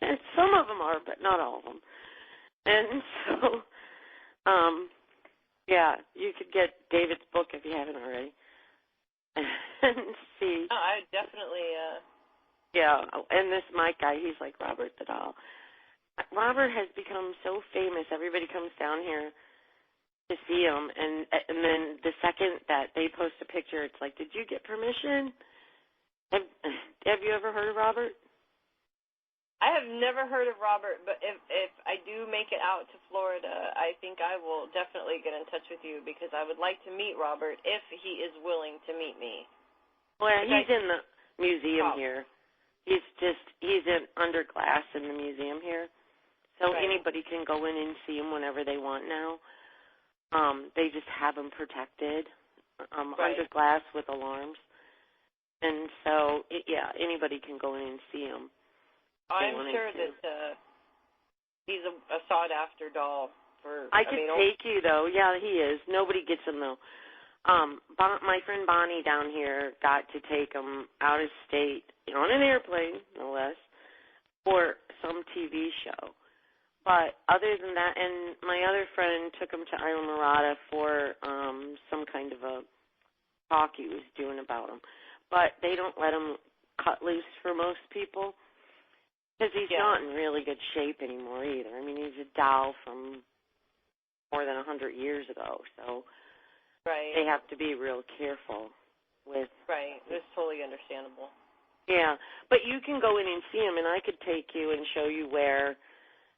And some of them are, but not all of them. And so, yeah, you could get David's book if you haven't already. And see. Oh, I definitely. Yeah, and this Mike guy, he's like Robert the Doll. Robert has become so famous. Everybody comes down here to see him, and then the second that they post a picture, it's like, did you get permission? Have you ever heard of Robert? I have never heard of Robert, but if I do make it out to Florida, I think I will definitely get in touch with you because I would like to meet Robert if he is willing to meet me. Well, he's in the museum here. He's under glass in the museum here. So anybody can go in and see him whenever they want now. They just have him protected under glass with alarms. And so, anybody can go in and see him. I'm sure that he's a sought-after doll. I could take you, though. Yeah, he is. Nobody gets him, though. My friend Bonnie down here got to take him out of state on an airplane, no less, for some TV show. But other than that, and my other friend took him to Isla Mirada for some kind of a talk he was doing about him. But they don't let him cut loose for most people. Because he's not in really good shape anymore either. I mean, he's a doll from more than 100 years ago, so they have to be real careful with. Right, that's totally understandable. Yeah, but you can go in and see him, and I could take you and show you where,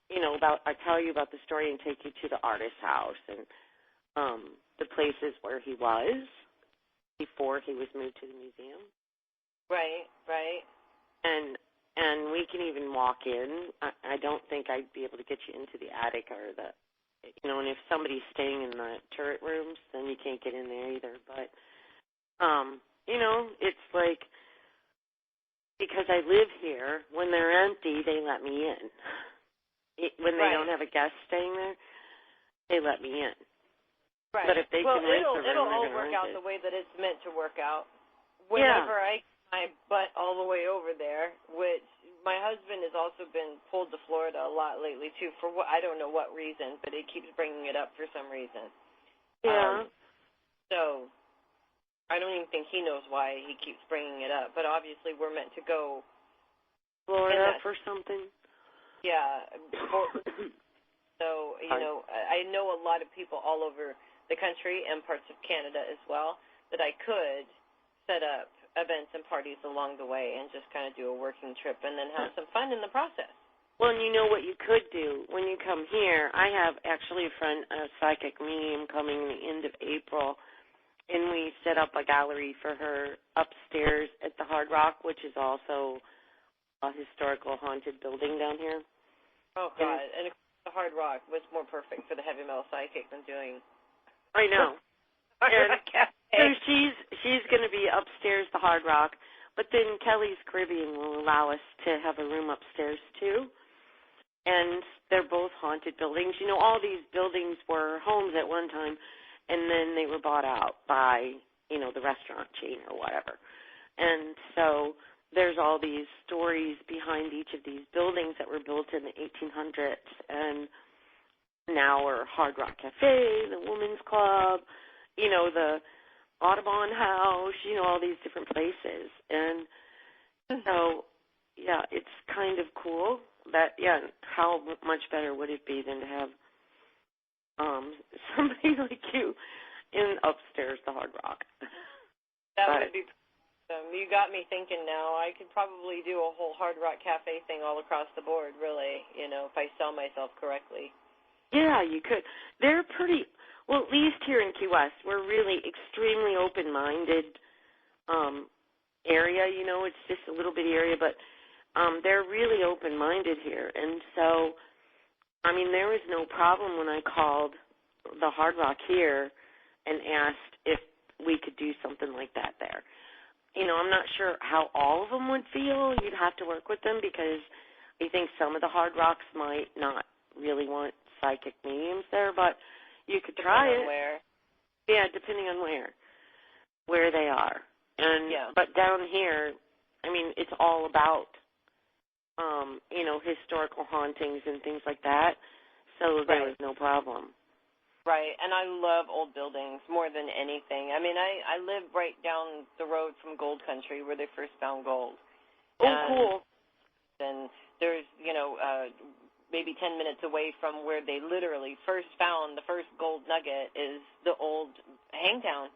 I tell you about the story and take you to the artist's house and the places where he was before he was moved to the museum. Right. And we can even walk in. I don't think I'd be able to get you into the attic or and if somebody's staying in the turret rooms, then you can't get in there either. But, it's like, because I live here, when they're empty, they let me in. When they don't have a guest staying there, they let me in. Right. But if they can rent the room, it'll all work out the way that it's meant to work out. Whenever I my butt all the way over there, which my husband has also been pulled to Florida a lot lately too, for I don't know what reason, but he keeps bringing it up for some reason. Yeah. So I don't even think he knows why he keeps bringing it up, but obviously we're meant to go Florida for something. Yeah. So, I know a lot of people all over the country and parts of Canada as well that I could set up events and parties along the way and just kind of do a working trip and then have some fun in the process. Well, and you know what you could do when you come here? I have actually a psychic medium coming in the end of April, and we set up a gallery for her upstairs at the Hard Rock, which is also a historical haunted building down here. Oh, God. And the Hard Rock was more perfect for the heavy metal psychic than doing... I know. So she's going to be upstairs, the Hard Rock, but then Kelly's Caribbean will allow us to have a room upstairs, too. And they're both haunted buildings. All these buildings were homes at one time, and then they were bought out by, the restaurant chain or whatever. And so there's all these stories behind each of these buildings that were built in the 1800s, and now are Hard Rock Cafe, the Women's Club, the Audubon House, all these different places. And so, it's kind of cool that, how much better would it be than to have somebody like you in upstairs, the Hard Rock? That would be awesome. You got me thinking now. I could probably do a whole Hard Rock Cafe thing all across the board, really, if I sell myself correctly. Yeah, you could. They're pretty... Well, at least here in Key West, we're really extremely open-minded area. It's just a little bitty area, but they're really open-minded here. And so, there was no problem when I called the Hard Rock here and asked if we could do something like that there. I'm not sure how all of them would feel. You'd have to work with them because I think some of the Hard Rocks might not really want psychic mediums there, but you could try it. Depending on where. Yeah, depending on where they are. And but down here, it's all about historical hauntings and things like that. So there was no problem. Right, and I love old buildings more than anything. I live right down the road from Gold Country where they first found gold. Oh, cool. And there's, maybe 10 minutes away from where they literally first found the first gold nugget is the old Hangtown.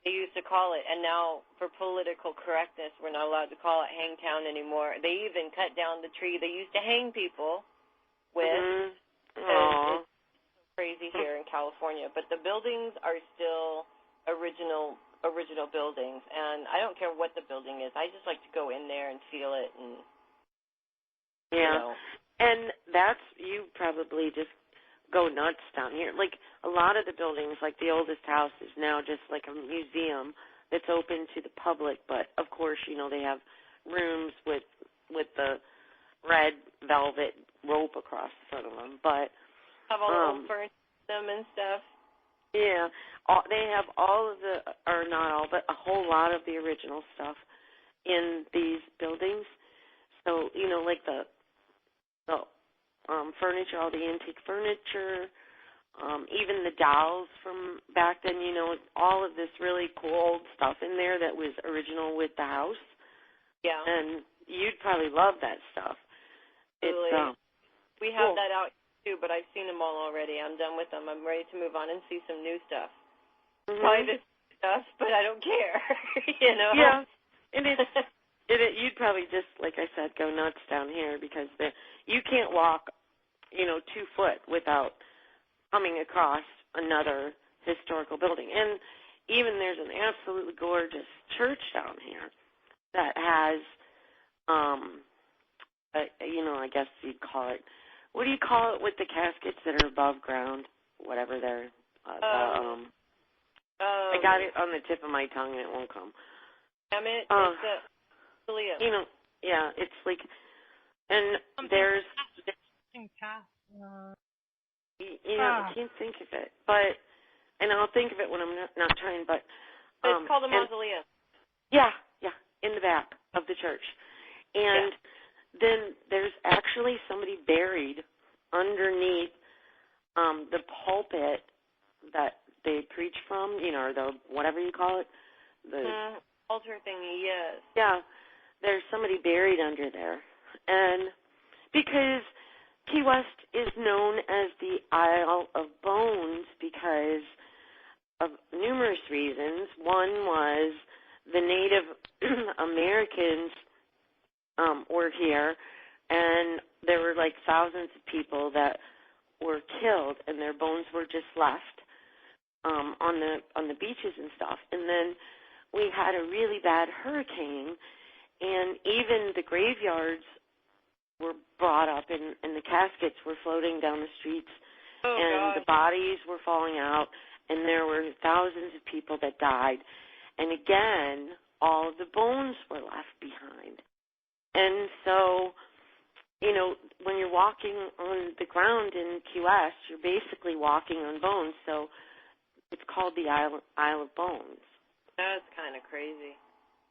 they used to call it, and now for political correctness, we're not allowed to call it Hangtown anymore. They even cut down the tree they used to hang people with. Aww. It's crazy here in California, but the buildings are still original buildings, and I don't care what the building is. I just like to go in there and feel it, and And that's, you probably just go nuts down here. Like, a lot of the buildings, like the oldest house is now just like a museum that's open to the public, but of course, they have rooms with the red velvet rope across the front of them, but have all the old furniture and stuff. Yeah, they have all of the, or not all, but a whole lot of the original stuff in these buildings. So, like the furniture, all the antique furniture, even the dolls from back then, all of this really cool old stuff in there that was original with the house. Yeah. And you'd probably love that stuff. Really. We have cool. that out too, but I've seen them all already. I'm done with them. I'm ready to move on and see some new stuff. Buy this stuff, but I don't care. Yeah. And you'd probably just, like I said, go nuts down here because you can't walk, 2 foot without coming across another historical building. And even there's an absolutely gorgeous church down here that has, I guess you'd call it, what do you call it with the caskets that are above ground? Whatever they're, I got it on the tip of my tongue and it won't come. It's a mausoleum. Yeah, it's like, and there's, I can't think of it, and I'll think of it when I'm not trying, but. It's called a mausoleum. Yeah, in the back of the church. And then there's actually somebody buried underneath the pulpit that they preach from, or the, whatever you call it. The altar thingy, yes. Yeah, there's somebody buried under there. And because Key West is known as the Isle of Bones because of numerous reasons. One was the Native Americans were here, and there were like thousands of people that were killed, and their bones were just left on the beaches and stuff. And then we had a really bad hurricane, and even the graveyards were brought up, and the caskets were floating down the streets, the bodies were falling out, and there were thousands of people that died. And again, all of the bones were left behind. And so, when you're walking on the ground in Key West, you're basically walking on bones. So it's called the Isle of Bones. That's kind of crazy.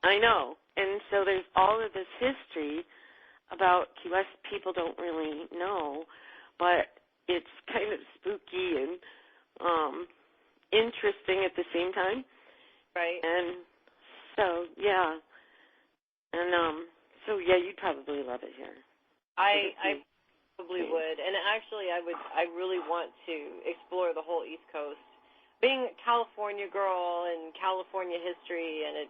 I know. And so there's all of this history about Key West people don't really know, but it's kind of spooky and interesting at the same time. Right. And so, yeah. And you'd probably love it here. I probably would. And actually, I really want to explore the whole East Coast. Being a California girl and California history, and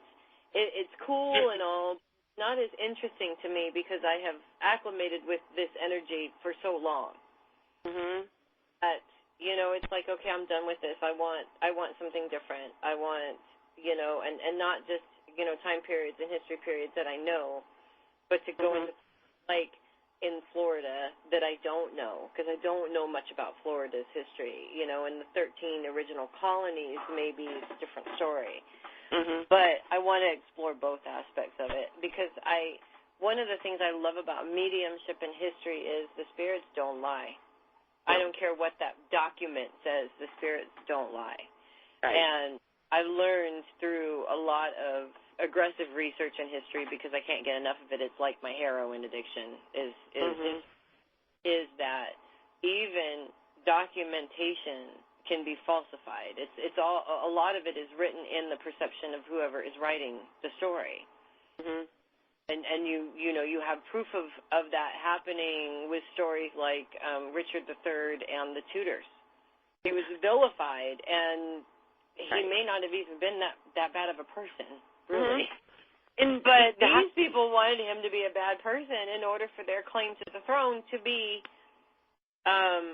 it's cool and all, not as interesting to me because I have acclimated with this energy for so long. That it's like, okay, I'm done with this. I want something different. I want and not just time periods and history periods that I know, but to go into like in Florida that I don't know, because I don't know much about Florida's history. And the 13 original colonies, maybe it's a different story. But I want to explore both aspects of it because one of the things I love about mediumship and history is the spirits don't lie. I don't care what that document says, the spirits don't lie. Right. And I learned through a lot of aggressive research in history because I can't get enough of it. It's like my heroin addiction is that even documentation can be falsified. It's all, a lot of it is written in the perception of whoever is writing the story. And you have proof of that happening with stories like Richard III and the Tudors. He was vilified, and he may not have even been that bad of a person, really. But these people wanted him to be a bad person in order for their claim to the throne to be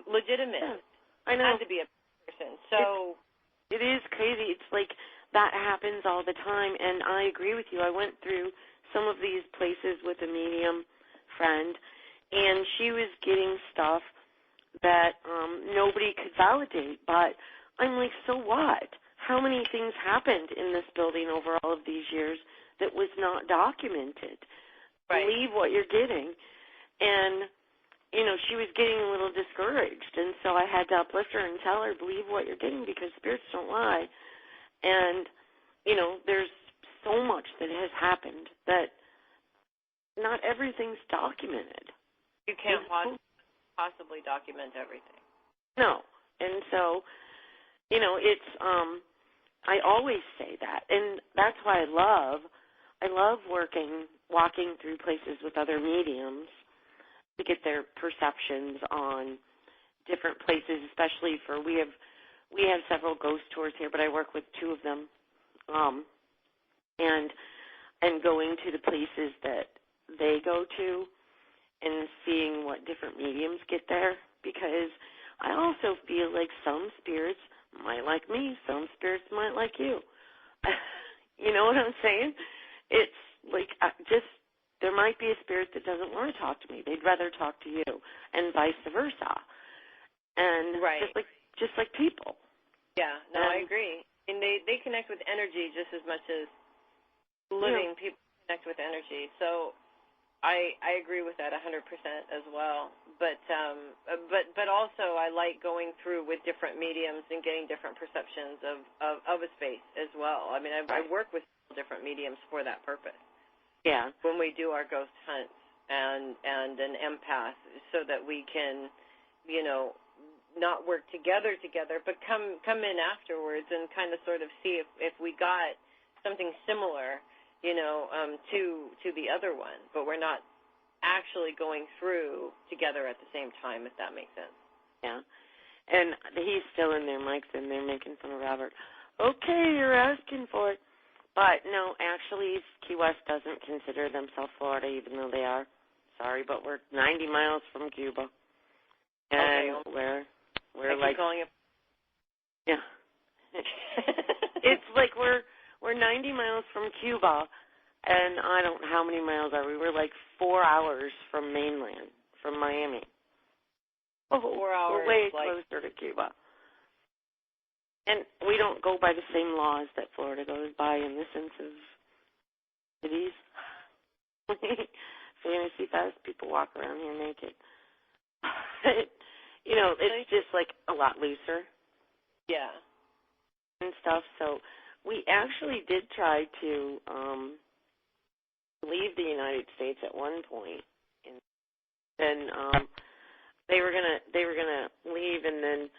legitimate. I know. Had to be a person. So it is crazy. It's like that happens all the time, and I agree with you. I went through some of these places with a medium friend, and she was getting stuff that nobody could validate. But I'm like, so what? How many things happened in this building over all of these years that was not documented? Right. Believe what you're getting. And, she was getting a little discouraged, and so I had to uplift her and tell her, believe what you're getting because spirits don't lie. And, there's so much that has happened that not everything's documented. You can't possibly document everything. No. And so, it's, I always say that. And that's why I love walking through places with other mediums to get their perceptions on different places, especially we have several ghost tours here, but I work with two of them. And going to the places that they go to and seeing what different mediums get there, because I also feel like some spirits might like me, some spirits might like you. You know what I'm saying? It's like there might be a spirit that doesn't want to talk to me. They'd rather talk to you, and vice versa. And right. just like people. Yeah, no, I agree. And they connect with energy just as much as living people connect with energy. So I agree with that 100% as well. But also I like going through with different mediums and getting different perceptions of a space as well. I mean, I work with different mediums for that purpose. Yeah. When we do our ghost hunts and an empath, so that we can, not work together, but come in afterwards and kind of sort of see if we got something similar, to the other one, but we're not actually going through together at the same time, if that makes sense. Yeah. And he's still in there, Mike's in there making fun of Robert. Okay, you're asking for it. But no, actually, Key West doesn't consider themselves Florida, even though they are. Sorry, but we're 90 miles from Cuba. And we're like calling it. Yeah. It's like we're 90 miles from Cuba, and I don't know how many miles are we. We're like 4 hours from mainland, from Miami. 4 hours. We're way closer to Cuba. And we don't go by the same laws that Florida goes by in the sense of cities. Fantasy Fest, people walk around here naked. It's just like a lot looser. Yeah. And stuff. So we actually did try to leave the United States at one point, and then they were gonna leave and then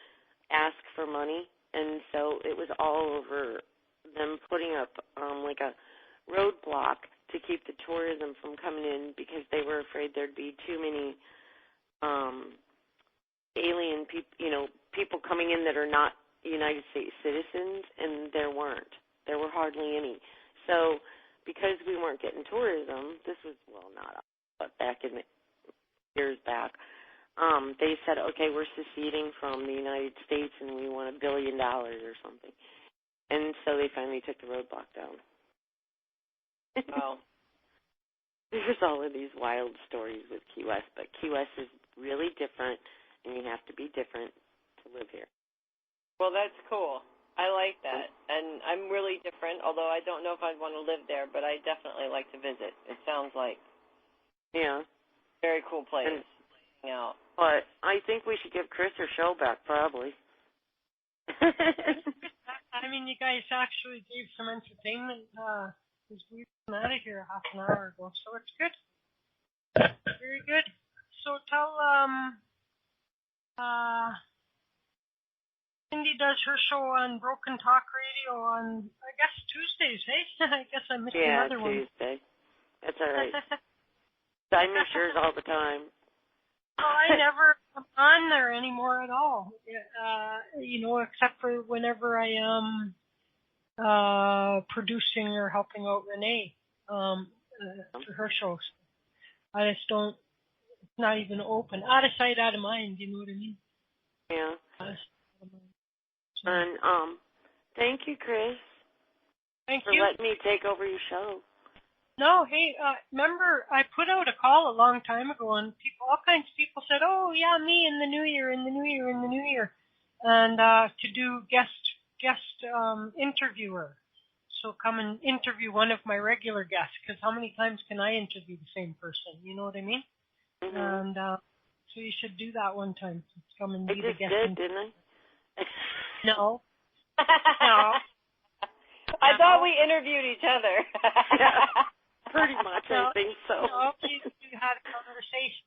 ask for money. And so it was all over them putting up like a roadblock to keep the tourism from coming in because they were afraid there'd be too many alien people, people coming in that are not United States citizens, and there weren't. There were hardly any. So because we weren't getting tourism, this was, but back in the years back, they said, okay, we're seceding from the United States and we want $1 billion or something. And so they finally took the roadblock down. Wow. There's all of these wild stories with Key West, but Key West is really different, and you have to be different to live here. Well, that's cool. I like that. And I'm really different, although I don't know if I'd want to live there, but I definitely like to visit. It sounds like very cool place. Out. But I think we should give Chris her show back, probably. I mean, you guys actually gave some entertainment because we've been out of here half an hour ago, so it's good. Very good. So tell Cindy does her show on Broken Talk Radio on, I guess, Tuesdays, hey? I guess I missed another one. Yeah, Tuesday. That's all right. I miss yours all the time. Well, I never come on there anymore at all, except for whenever I producing or helping out Renee for her shows. I just don't. It's not even open. Out of sight, out of mind. You know what I mean? Yeah. Out of sight, out of mind. So, And thank you, Chris, thank for you. letting me take over your show. No, hey, remember I put out a call a long time ago, and all kinds of people said, "Oh, yeah, me in the new year, in the new year, in the new year," and to do guest interviewer. So come and interview one of my regular guests, because how many times can I interview the same person? You know what I mean? Mm-hmm. And so you should do that one time. Come and be the just guest. did, didn't I? No. No. I thought we interviewed each other. Pretty much, I think so. No, you had a conversation.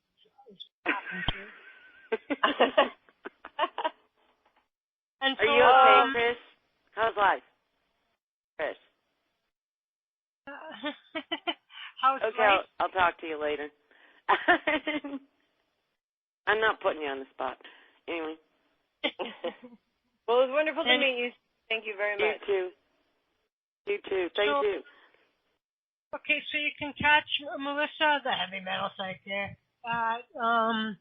Is what happened to. And Are so, you okay, Chris? How's life, Chris? How's Okay, life? I'll talk to you later. I'm not putting you on the spot. Anyway. Well, it was wonderful to meet you. Thank you very much. You too. You too. Thank you. Okay, so you can catch Melissa, the heavy metal psychic, at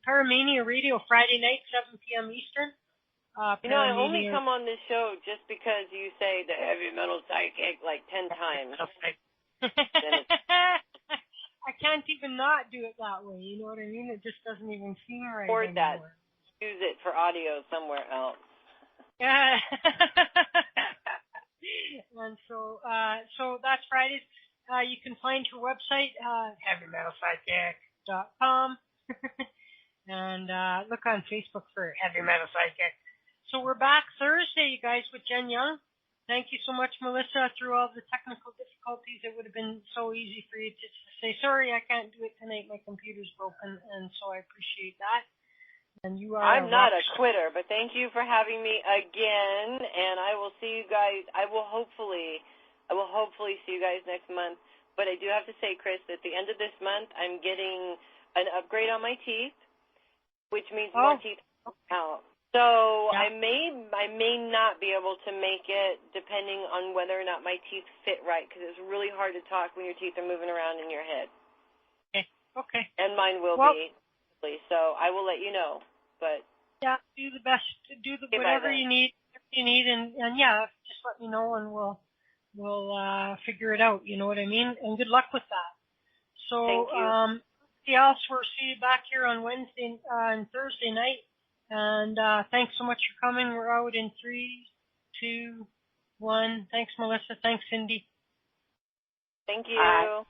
Paramania Radio Friday night, 7 p.m. Eastern. You know, I only come on this show just because you say the heavy metal psychic like 10 times. I can't even not do it that way. You know what I mean? It just doesn't even seem right Or anymore. that. Use it for audio somewhere else. Yeah. And so that's Fridays. You can find her website, heavymetalpsychic.com, and look on Facebook for Heavy Metal Psychic. So we're back Thursday, you guys, with Jen Young. Thank you so much, Melissa. Through all the technical difficulties, it would have been so easy for you to say, sorry, I can't do it tonight. My computer's broken, and so I appreciate that. And you are. I'm not a quitter, but thank you for having me again. And I will see you guys. I will hopefully see you guys next month. But I do have to say, Chris, at the end of this month, I'm getting an upgrade on my teeth, which means more teeth out. So I may not be able to make it, depending on whether or not my teeth fit right, because it's really hard to talk when your teeth are moving around in your head. Okay. And mine will be. So I will let you know. But yeah, do the best. Do whatever you need, and just let me know, and we'll figure it out. You know what I mean? And good luck with that. So, thank you. We'll see you back here on Wednesday and Thursday night. And thanks so much for coming. We're out in 3, 2, 1. Thanks, Melissa. Thanks, Cindy. Thank you.